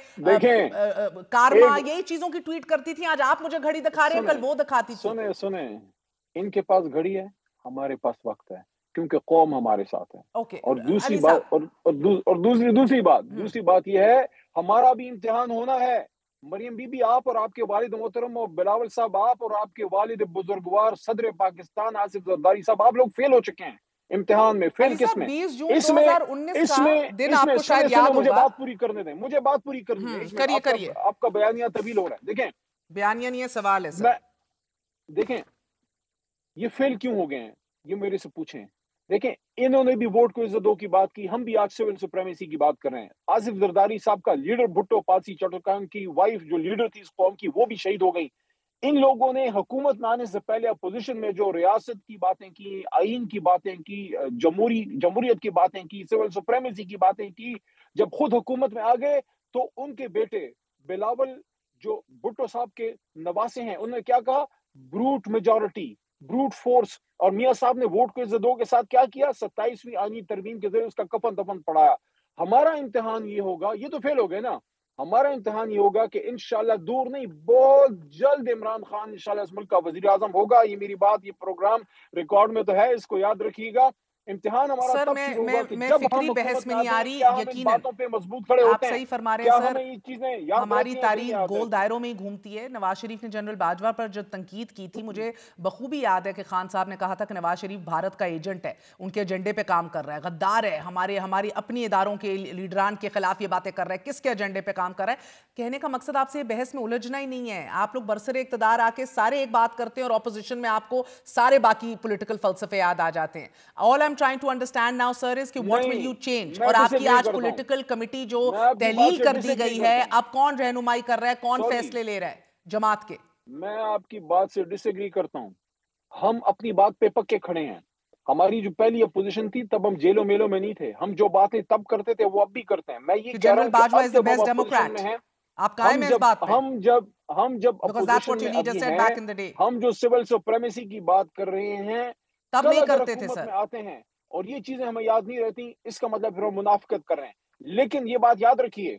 کارما, یہی چیزوں کی ٹویٹ کرتی تھی. آج آپ مجھے گھڑی دکھا رہے ہیں, کل وہ دکھاتی تھی. سنیں, ان کے پاس گھڑی ہے, ہمارے پاس وقت ہے, کیونکہ قوم ہمارے ساتھ ہے. اور دوسری بات یہ ہے, ہمارا بھی امتحان ہونا ہے. مریم بی بی, آپ اور آپ کے والد محترم اور بلاول صاحب, آپ اور آپ کے والد بزرگوار صدر پاکستان آصف زرداری صاحب, آپ لوگ فیل ہو چکے ہیں امتحان میں. فیل کس میں؟ 20 جون 2019 کا دن آپ کو شاید یاد ہوگا. مجھے بات پوری کرنے دیں, مجھے بات پوری کرنی ہے. کریے. آپ کا بیانیہ طویل ہو رہا ہے. دیکھیں, بیانیہ نہیں ہے, سوال ہے سر. دیکھیں یہ فیل کیوں ہو گئے ہیں, یہ میرے سے پوچھیں. دیکھیں, انہوں نے بھی ووٹ کو عزت دو کی بات کی, ہم بھی آج سول سپریمیسی کی بات کر رہے ہیں. آصف زرداری صاحب کا لیڈر بھٹو پالسی چٹرکان کی وائف جو لیڈر تھی اس قوم کی, وہ بھی شہید ہو گئی. ان لوگوں نے حکومت میں آنے سے پہلے اپوزیشن میں جو ریاست کی باتیں کی, آئین کی باتیں کی, جمہوریت کی باتیں کی, سول سپریمیسی کی باتیں کی, جب خود حکومت میں آ گئے تو ان کے بیٹے بلاول جو بھٹو صاحب کے نواسے ہیں, انہوں نے کیا کہا, بروٹ میجورٹی, بروٹ فورس. اور میاں صاحب نے ووٹ کو عزت دو کے ساتھ کیا کیا, 27ویں آئینی ترمیم کے ذریعے اس کا کفن دفن پڑھایا. ہمارا امتحان یہ ہوگا, یہ تو فیل ہو گئے نا, ہمارا امتحان یہ ہوگا کہ انشاءاللہ دور نہیں, بہت جلد عمران خان انشاءاللہ اس ملک کا وزیر اعظم ہوگا. یہ میری بات, یہ پروگرام ریکارڈ میں تو ہے, اس کو یاد رکھیے گا. امتحان ہمارا تب شروع ہوگا کہ جب ہم بحث میں نہیں آ رہی, کیا ہم ان باتوں پہ مضبوط کھڑے ہوتے ہیں. آپ صحیح فرما رہے ہیں سر, ہمیں یہ چیزیں یاد ہماری تاریخ گول دائروں میں ہی گھومتی ہے. نواز شریف نے جنرل باجوہ پر جو تنقید کی تھی, مجھے بخوبی یاد ہے کہ خان صاحب نے کہا تھا کہ نواز شریف بھارت کا ایجنٹ ہے, ان کے ایجنڈے پہ کام کر رہا ہے, غدار ہے, ہماری اپنی اداروں کے لیڈران کے خلاف یہ باتیں کر رہا ہے, کس کے ایجنڈے پہ کام کر رہا ہے. کہنے کا مقصد آپ سے بحث میں الجھنا ہی نہیں ہے. آپ لوگ برسر اقتدار آ کے سارے ایک بات کرتے ہیں اور اپوزیشن میں آپ کو سارے باقی پولیٹیکل فلسفے یاد آ جاتے ہیں. All I'm trying to understand now sir is کہ what will you change, اور آپ کی آج پولیٹیکل کمیٹی جو تحلیل کر دی گئی ہے, اب کون رہنمائی کر رہا ہے, کون فیصلے لے رہا ہے جماعت کے؟ میں آپ کی بات سے ڈس ایگری کرتا ہوں. ہم اپنی بات پہ پکے کھڑے ہیں. ہماری جو پہلی اپوزیشن تھی تب ہم جیلوں میلوں میں نہیں تھے, ہم جو باتیں تب کرتے تھے وہ اب بھی کرتے ہیں. میں یہ کہہ رہا ہوں کہ اب جب ہم اپوزیشن میں ہیں, ہم جب اپوزیشن میں ابھی ہیں, ہم جو سول سپریمیسی کی بات کر رہے ہیں, تب نہیں کرتے تھے حکومت میں آتے ہیں اور یہ چیزیں ہمیں یاد نہیں رہتی, اس کا مطلب پھر ہم منافقت کر رہے ہیں. لیکن یہ بات یاد رکھیے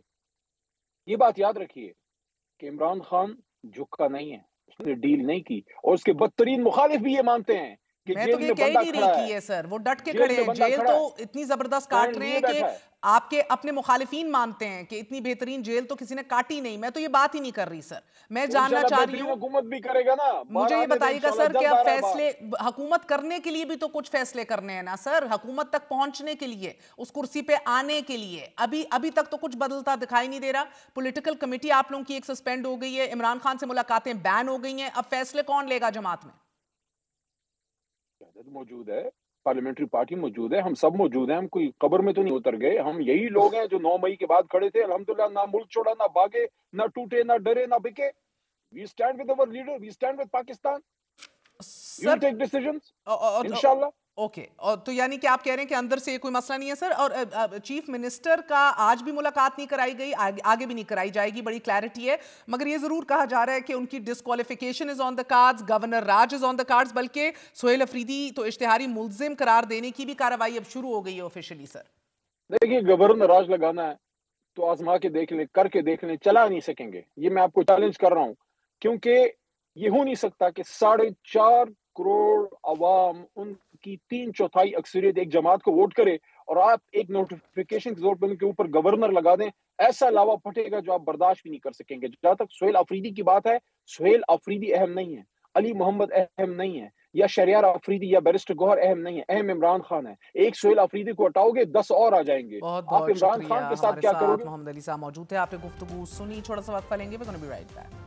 کہ عمران خان جھکا نہیں ہے, اس نے ڈیل نہیں کی, اور اس کے بدترین مخالف بھی یہ مانتے ہیں کہ میں تو یہ کہہ نہیں رہی کی ہے سر, وہ ڈٹ کے کھڑے ہیں. جیل تو اتنی زبردست کاٹ رہے ہیں کہ آپ کے اپنے مخالفین مانتے ہیں کہ اتنی بہترین جیل تو کسی نے کاٹی نہیں. میں تو یہ بات ہی نہیں کر رہی سر. میں جاننا چاہ رہی ہوں, حکومت بھی کرے گا نا, مجھے یہ بتائیے گا سر کہ اب فیصلے, حکومت کرنے کے لیے بھی تو کچھ فیصلے کرنے ہیں نا سر, حکومت تک پہنچنے کے لیے, اس کرسی پہ آنے کے لیے. ابھی تک تو کچھ بدلتا دکھائی نہیں دے رہا. پولیٹیکل کمیٹی آپ لوگوں کی ایک سسپینڈ ہو گئی ہے, عمران خان سے ملاقاتیں بین ہو گئی ہیں, اب فیصلے کون لے گا جماعت میں؟ موجود ہے, پارلیمنٹری پارٹی موجود ہے, ہم سب موجود ہیں, ہم کوئی قبر میں تو نہیں اتر گئے. ہم یہی لوگ ہیں جو 9 مئی کے بعد کھڑے تھے, الحمدللہ, نہ ملک چھوڑا, نہ بھاگے, نہ ٹوٹے, نہ ڈرے, نہ بکے. We stand with our leader, we stand with Pakistan. You take decisions, inshallah. Okay, اور تو یعنی کہ آپ کہہ رہے ہیں کہ اندر سے کوئی مسئلہ نہیں ہے سر. اور چیف منسٹر کا آج بھی ملاقات نہیں کرائی گئی، آگے بھی نہیں کرائی جائے گی، بڑی کلیئرٹی ہے. مگر یہ ضرور کہا جا رہا ہے کہ ان کی ڈسکوالیفیکیشن از آن دا کارڈز، گورنر راج از آن دا کارڈز، بلکہ سہیل افریدی تو اشتہاری ملزم قرار دینے کی بھی کارروائی اب شروع ہو گئی ہے آفیشلی. سر دیکھیے، گورنر راج لگانا ہے تو آزما کے دیکھ لیں، کر کے دیکھ لیں، چلا نہیں سکیں گے. یہ میں آپ کو چیلنج کر رہا ہوں، کیونکہ یہ ہو نہیں سکتا کہ 4.5 کروڑ عوام، ان کی 3/4 اکثریت ایک جماعت کو ووٹ کرے اور آپ ایک نوٹیفیکیشن کے زور پر ان کے اوپر گورنر لگا دیں. ایسا لاوا پھٹے گا جو آپ برداشت بھی نہیں کر سکیں گے. جہاں تک سہیل افریدی کی بات ہے، سہیل افریدی اہم نہیں ہے، علی محمد اہم نہیں ہے، یا شہریار افریدی یا بیرسٹر گوہر اہم نہیں ہے. اہم عمران خان ہے. ایک سہیل افریدی کو ہٹاؤ گے 10 اور آ جائیں گے. بہت آپ بہت عمران شکریہ. خان کے ساتھ ہمارے کیا کرو ساتھ گے؟ محمد علی صاحب موجود تھے. آپ نے گفتگو سنی، تھوڑا سا وقفہ لیں گے. we're gonna be right back.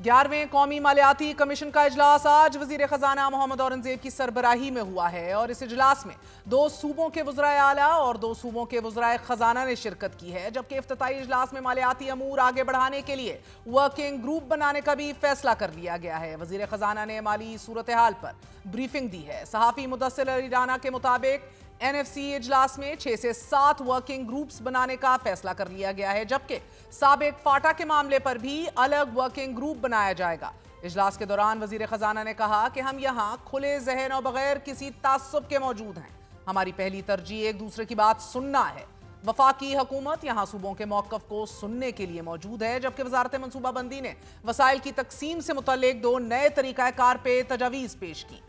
گیارہویں قومی مالیاتی کمیشن کا اجلاس آج وزیر خزانہ محمد اورنگزیب کی سربراہی میں ہوا ہے، اور اس اجلاس میں 2 صوبوں کے وزرائے اعلیٰ اور 2 صوبوں کے وزرائے خزانہ نے شرکت کی ہے. جبکہ افتتاحی اجلاس میں مالیاتی امور آگے بڑھانے کے لیے ورکنگ گروپ بنانے کا بھی فیصلہ کر لیا گیا ہے. وزیر خزانہ نے مالی صورتحال پر بریفنگ دی ہے. صحافی مدثر علی رانا کے مطابق NFC اجلاس میں 6 سے 7 ورکنگ گروپس بنانے کا فیصلہ کر لیا گیا ہے، جبکہ سابق فاٹا کے معاملے پر بھی الگ ورکنگ گروپ بنایا جائے گا. اجلاس کے دوران وزیر خزانہ نے کہا کہ ہم یہاں کھلے ذہن اور بغیر کسی تعصب کے موجود ہیں. ہماری پہلی ترجیح ایک دوسرے کی بات سننا ہے. وفاقی حکومت یہاں صوبوں کے موقف کو سننے کے لیے موجود ہے. جبکہ وزارت منصوبہ بندی نے وسائل کی تقسیم سے متعلق 2 نئے طریقہ کار پہ تجاویز پیش کی.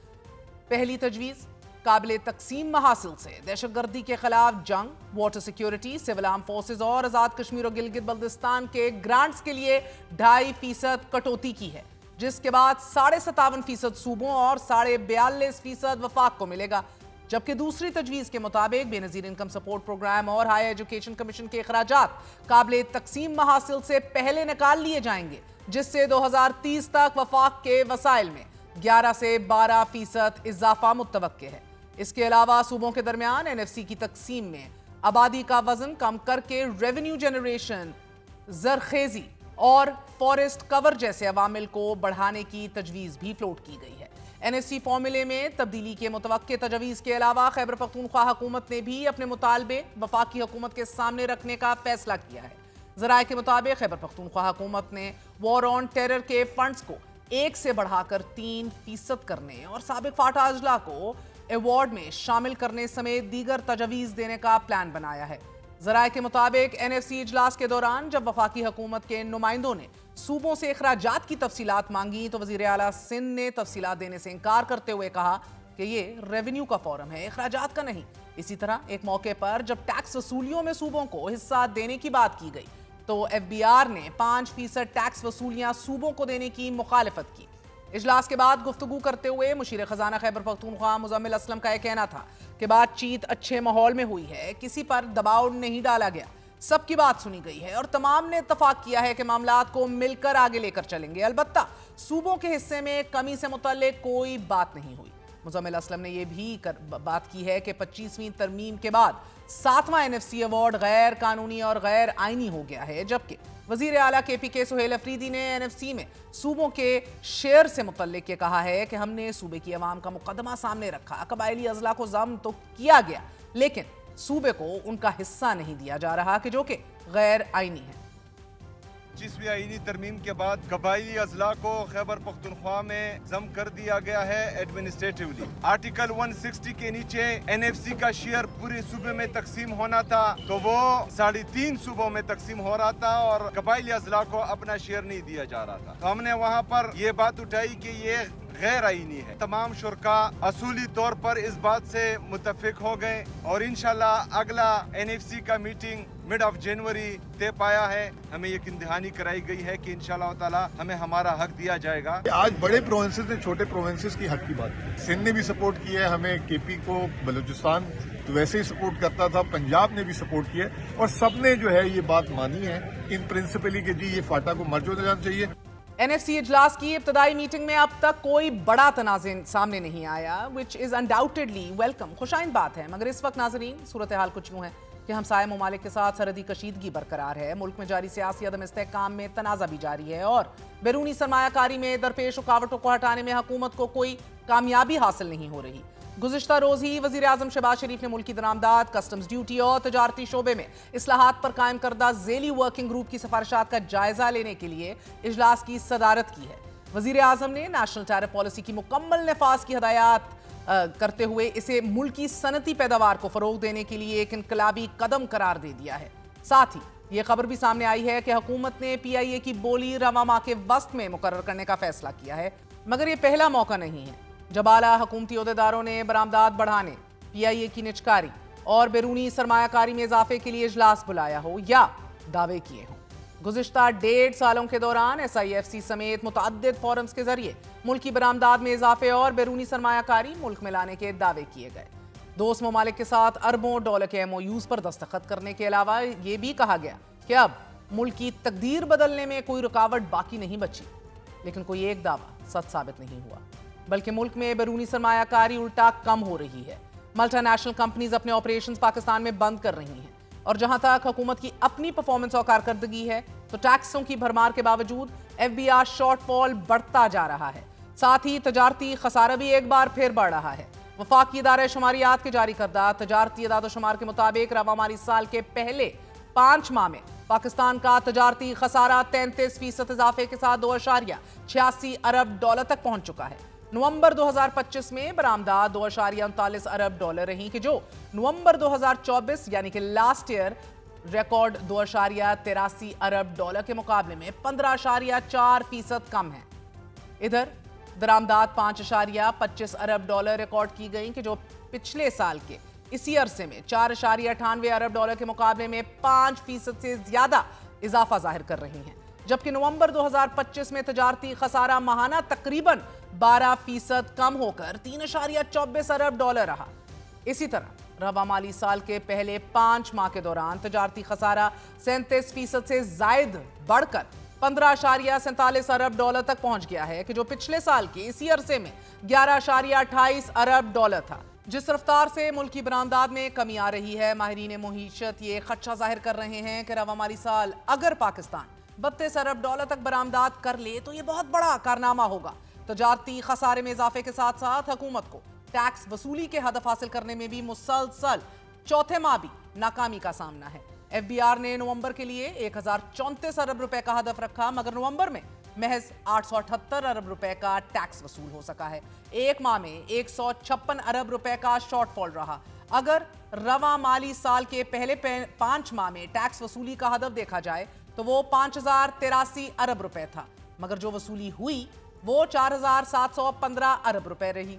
پہلی تجویز قابل تقسیم محاصل سے دہشت گردی کے خلاف جنگ، water security, civil arm forces اور آزاد کشمیر اور گلگت بلتستان کے گرانٹس کے لیے 2.5% کٹوتی کی ہے، جس کے بعد 57.5% صوبوں اور 42.5% وفاق کو ملے گا. جبکہ دوسری تجویز کے مطابق بے نظیر انکم سپورٹ پروگرام اور ہائی ایجوکیشن کمیشن کے اخراجات قابل تقسیم محاصل سے پہلے نکال لیے جائیں گے، جس سے 2030 تک وفاق کے وسائل میں 11 سے 12% اضافہ متوقع ہے. اس کے علاوہ صوبوں کے درمیان NFC کی تقسیم میں آبادی کا وزن کم کر کے ریونیو جنریشن، زرخیزی اور فارسٹ کور جیسے عوامل کو بڑھانے کی تجویز بھی فلوٹ کی گئی ہے. NFC فارمولے میں تبدیلی کے متوقع تجویز کے علاوہ خیبر پختونخوا حکومت نے بھی اپنے مطالبے وفاقی حکومت کے سامنے رکھنے کا فیصلہ کیا ہے. ذرائع کے مطابق خیبر پختونخوا حکومت نے وار آن ٹیرر کے فنڈز کو 1 سے بڑھا کر 3% کرنے اور سابق فاٹا اضلاع کو ایوارڈ میں شامل کرنے سمیت دیگر تجاویز دینے کا پلان بنایا ہے. ذرائع کے مطابق NFC اجلاس کے دوران جب وفاقی حکومت کے نمائندوں نے صوبوں سے اخراجات کی تفصیلات مانگی تو وزیر اعلیٰ سندھ نے تفصیلات دینے سے انکار کرتے ہوئے کہا کہ یہ ریونیو کا فورم ہے، اخراجات کا نہیں. اسی طرح ایک موقع پر جب ٹیکس وصولیوں میں صوبوں کو حصہ دینے کی بات کی گئی تو FBR نے 5% ٹیکس وصولیاں صوبوں کو دینے کی مخالفت کی. اجلاس کے بعد گفتگو کرتے ہوئے مشیر خزانہ خیبر پختونخوا مزمل اسلم کا یہ کہنا تھا کہ بات چیت اچھے ماحول میں ہوئی ہے، کسی پر دباؤ نہیں ڈالا گیا، سب کی بات سنی گئی ہے اور تمام نے اتفاق کیا ہے کہ معاملات کو مل کر آگے لے کر چلیں گے. البتہ صوبوں کے حصے میں کمی سے متعلق کوئی بات نہیں ہوئی. مزمل اسلم نے یہ بھی بات کی ہے کہ 25ویں ترمیم کے بعد 7واں NFC ایوارڈ غیر قانونی اور غیر آئینی ہو گیا ہے. جبکہ وزیر اعلیٰ KPK سہیل افریدی نے NFC میں صوبوں کے شیئر سے متعلق یہ کہا ہے کہ ہم نے صوبے کی عوام کا مقدمہ سامنے رکھا. قبائلی اضلاع کو ضم تو کیا گیا لیکن صوبے کو ان کا حصہ نہیں دیا جا رہا کہ جو کہ غیر آئینی ہے. 25ویں آئینی ترمیم کے بعد قبائلی اضلاع کو خیبر پختونخوا میں ضم کر دیا گیا ہے ایڈمنسٹریٹیولی. آرٹیکل 160 کے نیچے NFC کا شیئر پورے صوبے میں تقسیم ہونا تھا تو وہ 3.5 صوبوں میں تقسیم ہو رہا تھا اور قبائلی اضلاع کو اپنا شیئر نہیں دیا جا رہا تھا. تو ہم نے وہاں پر یہ بات اٹھائی کہ یہ غیر آئینی ہے. تمام شرکاء اصولی طور پر اس بات سے متفق ہو گئے اور انشاءاللہ اگلا NFC کا میٹنگ مڈ آف جنوری طے پایا ہے. ہمیں یقین دہانی کرائی گئی ہے کہ انشاءاللہ تعالی ہمیں ہمارا حق دیا جائے گا. آج بڑے پروونسز نے چھوٹے پروونسز کی حق کی بات کی. سندھ نے بھی سپورٹ کیا ہے ہمیں، KP کو بلوچستان تو ویسے ہی سپورٹ کرتا تھا، پنجاب نے بھی سپورٹ کیا اور سب نے جو ہے یہ بات مانی ہے ان پرنسپلی کہ جی یہ فاٹا کو مرج ہو جانا چاہیے. NFC اجلاس کی ابتدائی میٹنگ میں اب تک کوئی بڑا تنازع سامنے نہیں آیا which is undoubtedly welcome. خوشائند بات ہے. مگر اس وقت ناظرین صورتحال کچھ یوں ہے کہ जबकि हमसाये ममालिक के साथ सरहदी कशीदगी बरकरार है। मुल्क में जारी सियासी अदम इस्तेहकाम में तनाज़ा भी जारी है और बैरूनी सरमायाकारी में दरपेश रुकावटों को हटाने में हुकूमत को कोई कामयाबी हासिल नहीं हो रही। गुज़िश्ता रोज ही वज़ीर आज़म शहबाज शरीफ ने मुल्की दरामदाद, कस्टम्स ड्यूटी और तजारती शोबे में इस्लाहात पर कायम करदा झेली वर्किंग ग्रुप की सिफारिशात का जायजा लेने के लिए इजलास की सदारत की है। वज़ीर आज़म ने नेशनल टैरिफ पॉलिसी की मुकम्मल नफाज की हदायत करते हुए इसे मुल्की सनती पैदावार को फरोग देने के लिए एक इनकलाबी कदम करार दे दिया है। साथ ही ये खबर भी सामने आई है कि हुकूमत ने PIA की बोली रवा माह के वस्त में मुकर्रर करने का फैसला किया है, मगर ये पहला मौका नहीं है जब आला हुकूमती ओहदेदारों ने बरामदात बढ़ाने, PIA की निचकारी और बैरूनी सरमायाकारी में इजाफे के लिए इजलास बुलाया हो या दावे किए हों। गुज़िश्ता 1.5 सालों के दौरान SIFC समेत मुतअद्दिद फोरम्स के जरिए मुल्की बरामदात में इजाफे और बैरूनी सरमायाकारी मुल्क में लाने के दावे किए गए। दोस्त ममालिक के साथ अरबों डॉलर के MOUs पर दस्तखत करने के अलावा ये भी कहा गया कि अब मुल्क की तकदीर बदलने में कोई रुकावट बाकी नहीं बची। लेकिन कोई एक दावा सच साबित नहीं हुआ, बल्कि मुल्क में बैरूनी सरमायाकारी उल्टा कम हो रही है। मल्टीनेशनल कंपनीज अपने ऑपरेशंस पाकिस्तान में बंद कर रही हैं और जहां तक हुकूमत की अपनी परफॉर्मेंस और कारकर्दगी है तो टैक्सों की भरमार के बावजूद FBR शॉर्टफॉल बढ़ता जा रहा है। साथ ही तजारती खसारा भी एक बार फिर बढ़ रहा है। वफाकी इदारे शुमारियात के जारी करदा तजारती इदाद-ओ-शुमार के मुताबिक रवा माली साल के पहले 5 माह में पाकिस्तान का तजारती खसारा 33% इजाफे के साथ $2.86 अरब तक पहुंच चुका है। नवंबर 2025 में बरामदात $2.39 अरब रही कि जो नवंबर 2024 यानी कि लास्ट ईयर रिकॉर्ड $2.83 अरब के मुकाबले में 15.4% कम है। इधर दरामदात $5.25 अरब रिकॉर्ड की गई कि जो पिछले साल के इसी अरसे में $4.98 अरब के मुकाबले में 5% से ज्यादा इजाफा जाहिर कर रही हैं। जबकि नवंबर 2025 में तजारती खसारा माहाना तकरीबन 12% कम होकर $3.24 अरब रहा। इसी तरह रवा माली साल के पहले 5 माह के दौरान तजारती खसारा 37% से जायद बढ़कर $15.47 अरब तक पहुंच गया है कि जो पिछले साल के इसी अरसे में $11.28 अरब था। जिस रफ्तार से मुल्की बरामदात में कमी आ रही है, माहिरीन मुईशत ये खदशा जाहिर कर रहे हैं कि रवा माली साल अगर पाकिस्तान $32 अरब तक बरामदात कर ले तो ये बहुत बड़ा कारनामा होगा। तजारती खसारे में इजाफे के साथ साथ हुकूमत को टैक्स वसूली के हदफ हासिल करने में भी मुसलसल चौथे माह भी नाकामी का सामना है। FBR ने नवंबर के लिए 1034 अरब रुपए का हदफ रखा, मगर नवंबर में महज 878 अरब रुपए का टैक्स वसूल हो सका है। एक माह में 156 अरब रुपए का शॉर्टफॉल रहा। अगर रवा माली साल के पहले 5 माह में टैक्स वसूली का हदफ देखा जाए तो वो 5083 अरब रुपए था, मगर जो वसूली हुई वो 4715 अरब रुपए रही।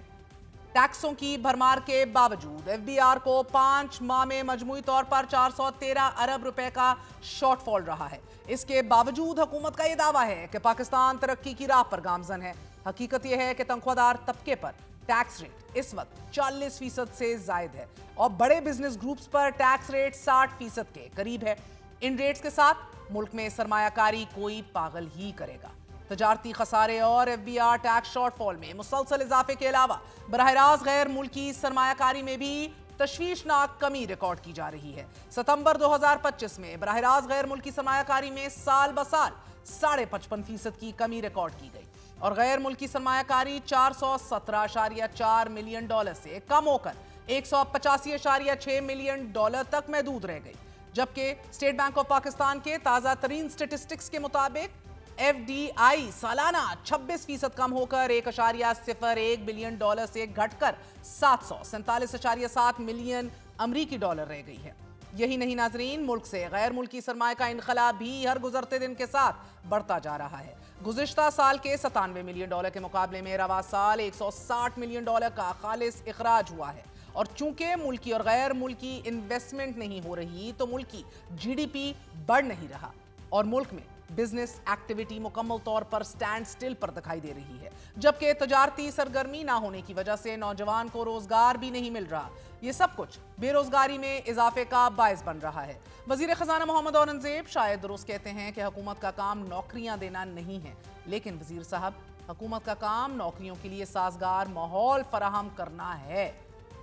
टैक्सों की भरमार के बावजूद FBR को 5 माह में मजमूई तौर पर 413 अरब रुपए का शॉर्टफॉल रहा है। इसके बावजूद हुकूमत का यह दावा है कि पाकिस्तान तरक्की की राह पर गामजन है। हकीकत यह है कि तनख्वाहदार तबके पर टैक्स रेट इस वक्त 40% से जायद है और बड़े बिजनेस ग्रुप्स पर टैक्स रेट 60% के करीब है। इन रेट्स के साथ मुल्क में सरमायाकारी कोई पागल ही करेगा। तजारती खसारे और FBR टैक्स शॉर्टफॉल में मुसलसल इजाफे के अलावा बराह रास्त गैर मुल्की सरमायाकारी में भी तशवीशनाक कमी रिकॉर्ड की जा रही है। सितंबर 2025 में बराह रास्त गैर मुल्की सरमायाकारी में साल ब साल 55.5% की कमी रिकॉर्ड की गई और गैर मुल्की सरमायाकारी $417.4 मिलियन से कम होकर $185.6 मिलियन तक महदूद रह गई। जबकि स्टेट बैंक ऑफ पाकिस्तान के ताज़ा तरीन स्टेटिस्टिक्स के मुताबिक FDI सालाना 26% कम होकर $1.01 बिलियन से घटकर $747.7 मिलियन अमरीकी डॉलर रह गई है। यही नहीं नाजरीन, मुल्क से गैर मुल्की सरमाए का इनखला भी हर गुजरते दिन के साथ बढ़ता जा रहा है। गुज़िश्ता साल के $97 मिलियन के मुकाबले में रवा साल $160 मिलियन का खालिस इखराज हुआ है और चूंकि मुल्की और गैर मुल्की इन्वेस्टमेंट नहीं हो रही तो मुल्की GDP बढ़ नहीं रहा और मुल्क में बिजनेस एक्टिविटी मुकम्मल तौर पर स्टैंड स्टिल पर दिखाई दे रही है। जबकि तजारती सरगर्मी ना होने की वजह से नौजवान को रोजगार भी नहीं मिल रहा। ये सब कुछ बेरोजगारी में इजाफे का बायस बन रहा है। वजीर खजाना मोहम्मद औरंगजेब शायद दुरुस्त कहते हैं कि हुकूमत का काम नौकरियां देना नहीं है, लेकिन वजीर साहब, हुकूमत का काम नौकरियों के लिए साजगार माहौल फराहम करना है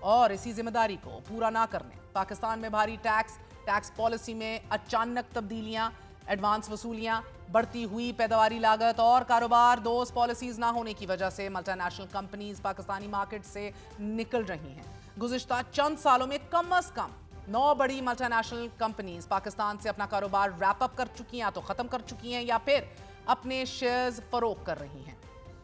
और इसी जिम्मेदारी को पूरा ना करने पाकिस्तान में भारी टैक्स टैक्स पॉलिसी में अचानक तब्दीलियां, एडवांस वसूलियां, बढ़ती हुई पैदावारी लागत और कारोबार दोस्त पॉलिसीज ना होने की वजह से मल्टीनेशनल कंपनीज पाकिस्तानी मार्केट से निकल रही हैं। गुज़िश्ता चंद सालों में कम अज कम 9 बड़ी मल्टीनेशनल कंपनीज पाकिस्तान से अपना कारोबार रैप अप कर चुकी हैं, या तो खत्म कर चुकी हैं या फिर अपने शेयर्स फरोख्त कर रही हैं।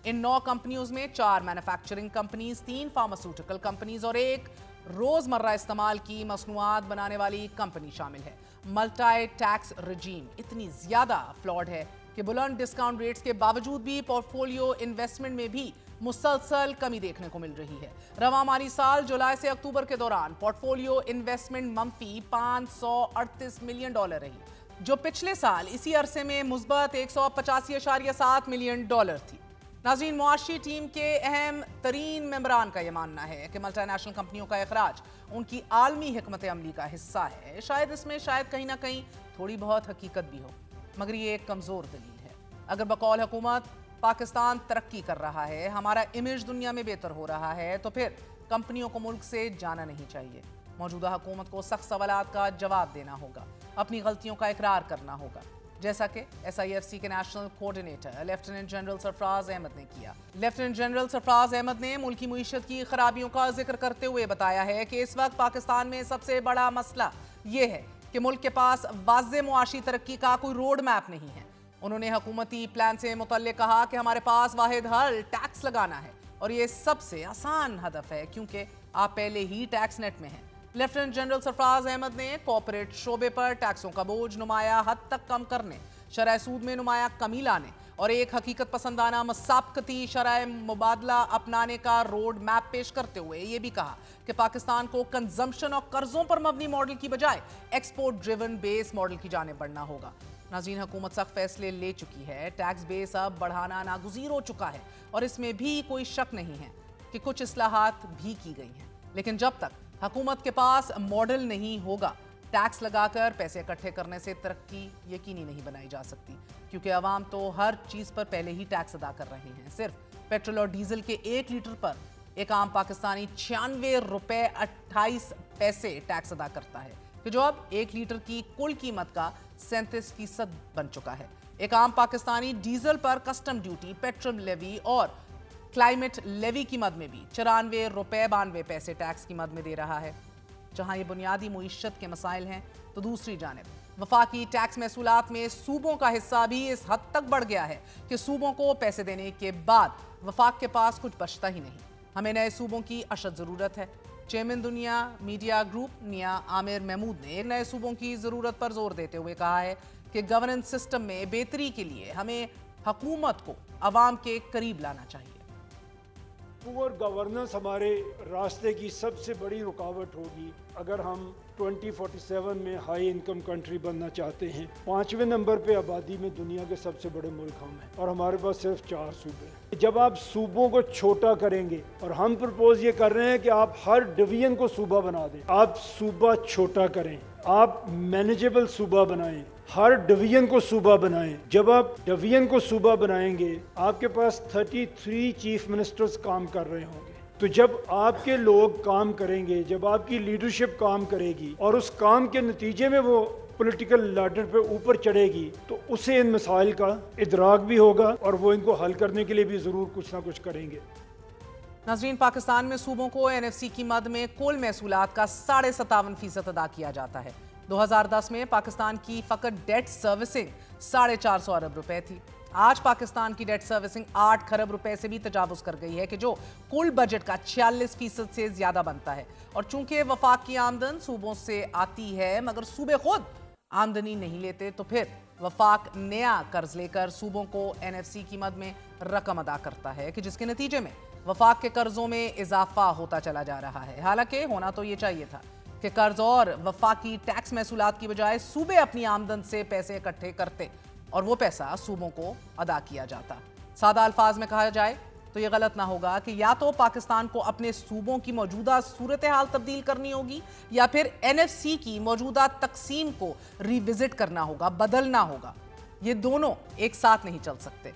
इन 9 कंपनियों में 4 मैन्युफैक्चरिंग कंपनीज, 3 फार्मास्यूटिकल कंपनीज और 1 रोजमर्रा इस्तेमाल की मसनूआत बनाने वाली कंपनी शामिल है। मल्टी टैक्स रजीम इतनी ज्यादा फ्लॉड है कि बुलंद डिस्काउंट रेट्स के बावजूद भी पोर्टफोलियो इन्वेस्टमेंट में भी मुसलसल कमी देखने को मिल रही है। रवा माली साल जुलाई से अक्टूबर के दौरान पोर्टफोलियो इन्वेस्टमेंट मंफी $538 मिलियन रही, जो पिछले साल इसी अरसे में मुस्बत $185.7 मिलियन थी। नाज़रीन, मुआशी टीम के अहम तरीन मेंबरान का यह मानना है कि मल्टीनेशनल कंपनियों का इखराज उनकी आलमी हिकमत अमली का हिस्सा है। शायद इसमें कहीं ना कहीं थोड़ी बहुत हकीकत भी हो, मगर ये एक कमज़ोर दलील है। अगर बकौल हुकूमत पाकिस्तान तरक्की कर रहा है, हमारा इमेज दुनिया में बेहतर हो रहा है, तो फिर कंपनियों को मुल्क से जाना नहीं चाहिए। मौजूदा हुकूमत को सख्त सवालात का जवाब देना होगा, अपनी गलतियों का इकरार करना होगा, जैसा कि SIFC के national coordinator lieutenant general Sarfraz Ahmed ने किया। लेफ्टिनेंट जनरल सरफराज अहमद ने मुल्की मईशत की खराबियों का जिक्र करते हुए बताया है कि इस वक्त पाकिस्तान में सबसे बड़ा मसला ये है कि मुल्क के पास वाज़ेह मुआशी तरक्की का कोई रोड मैप नहीं है। उन्होंने हुकूमती प्लान से मुतल्लिक कहा कि हमारे पास वाहिद हल टैक्स लगाना है और ये सबसे आसान हदफ है क्योंकि आप पहले ही टैक्स नेट में हैं। लेफ्टिनेंट जनरल सरफराज अहमद ने कॉर्पोरेट शोबे पर टैक्सों का बोझ नुमाया हद तक कम करने, शरह सूद में नुमाया कमी लाने और एक हकीकत पसंदाना मसाबकती शरह मुबादला अपनाने का रोड मैप पेश करते हुए ये भी कहा कि पाकिस्तान को कंजम्पशन और कर्जों पर मबनी मॉडल की बजाय एक्सपोर्ट ड्रिवन बेस मॉडल की जानिब बढ़ना होगा। नाज़रीन, हुकूमत सख्त फैसले ले चुकी है, टैक्स बेस अब बढ़ाना नागुज़ीर हो चुका है और इसमें भी कोई शक नहीं है कि कुछ इस्लाहात भी की गई हैं, लेकिन जब तक हुकूमत के पास मॉडल नहीं होगा, टैक्स लगाकर पैसे इकट्ठे करने से तरक्की यकीनी नहीं बनाई जा सकती, क्योंकि अवाम तो हर चीज़ पर पहले ही टैक्स अदा कर रहे हैं। सिर्फ पेट्रोल और डीजल के 1 लीटर पर एक आम पाकिस्तानी $96.28 टैक्स अदा करता है, कि जो अब 1 लीटर की कुल कीमत का 37% बन चुका है। एक आम पाकिस्तानी डीजल पर कस्टम ड्यूटी, पेट्रोल लेवी और क्लाइमेट लेवी की मद में भी $94.92 टैक्स की मद में दे रहा है। जहां ये बुनियादी मुईशत के मसाइल हैं, तो दूसरी जानिब वफाकी टैक्स महसूलात में सूबों का हिस्सा भी इस हद तक बढ़ गया है कि सूबों को पैसे देने के बाद वफाक के पास कुछ बचता ही नहीं। हमें नए सूबों की अशद ज़रूरत है। चेयरमैन दुनिया मीडिया ग्रुप मियां आमिर महमूद ने नए सूबों की ज़रूरत पर जोर देते हुए कहा है कि गवर्नेंस सिस्टम में बेहतरी के लिए हमें हुकूमत को अवाम के करीब लाना चाहिए। पुअर गवर्नेंस हमारे रास्ते की सबसे बड़ी रुकावट होगी अगर हम 2047 में हाई इनकम कंट्री बनना चाहते हैं। 5वें नंबर पे आबादी में दुनिया के सबसे बड़े मुल्क हम हैं और हमारे पास सिर्फ 4 सूबे हैं। जब आप सूबों को छोटा करेंगे, और हम प्रपोज ये कर रहे हैं कि आप हर डिवीजन को सूबा बना दें, आप सूबा छोटा करें, आप मैनेजेबल सूबा बनाएं, हर डिवीजन को सूबा बनाएं। जब आप डिवीजन को सूबा बनाएंगे, आपके पास 33 चीफ मिनिस्टर्स काम कर रहे होंगे। तो जब आपके लोग काम करेंगे, जब आपकी लीडरशिप काम करेगी और उस काम के नतीजे में वो पॉलिटिकल लैडर पे ऊपर चढ़ेगी, तो उसे इन मसाइल का इदराक भी होगा और वो इनको हल करने के लिए भी ज़रूर कुछ ना कुछ करेंगे। नाज़रीन, पाकिस्तान में सूबों को NFC की मद में कुल महसूलात का 57.5% अदा किया जाता है। 2010 में पाकिस्तान की फ़कत डेट सर्विसिंग 450 अरब रुपए थी। आज पाकिस्तान की डेट सर्विसिंग 8 खरब रुपए से भी तजावुज़ कर गई है, कि जो कुल बजट का 46% से ज़्यादा बनता है। और चूंकि वफाक की आमदन सूबों से आती है मगर सूबे खुद आमदनी नहीं लेते, तो फिर वफाक नया कर्ज लेकर सूबों को NFC की मद में रकम अदा करता है, कि जिसके नतीजे में वफाक के कर्जों में इजाफा होता चला जा रहा है। हालांकि होना तो ये चाहिए था कि कर्ज और वफाकी टैक्स महसूलात की बजाय सूबे अपनी आमदन से पैसे इकट्ठे करते और वो पैसा सूबों को अदा किया जाता। सादा अल्फाज में कहा जाए तो ये गलत ना होगा कि या तो पाकिस्तान को अपने सूबों की मौजूदा सूरत हाल तब्दील करनी होगी, या फिर NFC की मौजूदा तकसीम को रिविजिट करना होगा, बदलना होगा। ये दोनों एक साथ नहीं चल सकते।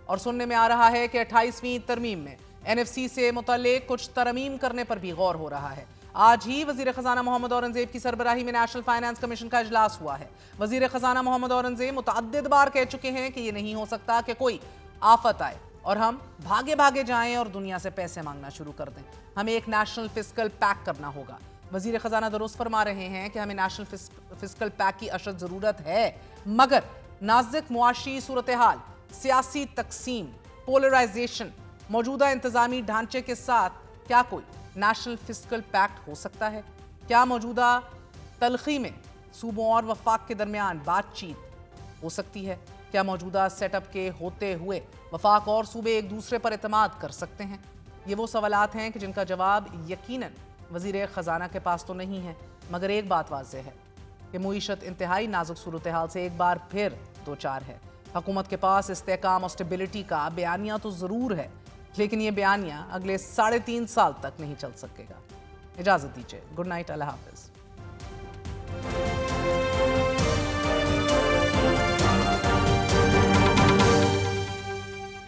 और सुनने में आ रहा है कि 28वीं तरमीम में NFC से मुतल्लिक कुछ तरमीम करने पर भी गौर हो रहा है। آج ہی وزیر خزانہ محمد اورنگزیب کی سربراہی میں نیشنل فائنانس کمیشن کا اجلاس ہوا ہے۔ وزیر خزانہ محمد اورنگزیب متعدد بار کہہ چکے ہیں کہ یہ نہیں ہو سکتا کہ کوئی آفت آئے اور ہم بھاگے جائیں اور دنیا سے پیسے مانگنا شروع کر دیں۔ ہمیں ایک نیشنل فسکل پیک کرنا ہوگا۔ وزیر خزانہ درست فرما رہے ہیں کہ ہمیں نیشنل فسکل پیک کی اشد ضرورت ہے، مگر نازک معاشی صورتحال، سیاسی تقسیم، پولرائزیشن، موجودہ انتظامی ڈھانچے کے ساتھ کیا کوئی نیشنل فسکل پیکٹ ہو سکتا ہے؟ کیا موجودہ تلخی میں صوبوں اور وفاق کے درمیان بات چیت ہو سکتی ہے؟ کیا موجودہ سیٹ اپ کے ہوتے ہوئے وفاق اور صوبے ایک دوسرے پر اعتماد کر سکتے ہیں؟ یہ وہ سوالات ہیں کہ جن کا جواب یقیناً وزیر خزانہ کے پاس تو نہیں ہے، مگر ایک بات واضح ہے کہ معیشت انتہائی نازک صورتحال سے ایک بار پھر دوچار ہے۔ حکومت کے پاس استحکام اور سٹیبلٹی کا بیانیہ تو ضرور ہے، لیکن یہ بیانیہ اگلے 3.5 سال تک نہیں چل سکے گا۔ اجازت دیجیے، گڈ نائٹ، اللہ حافظ۔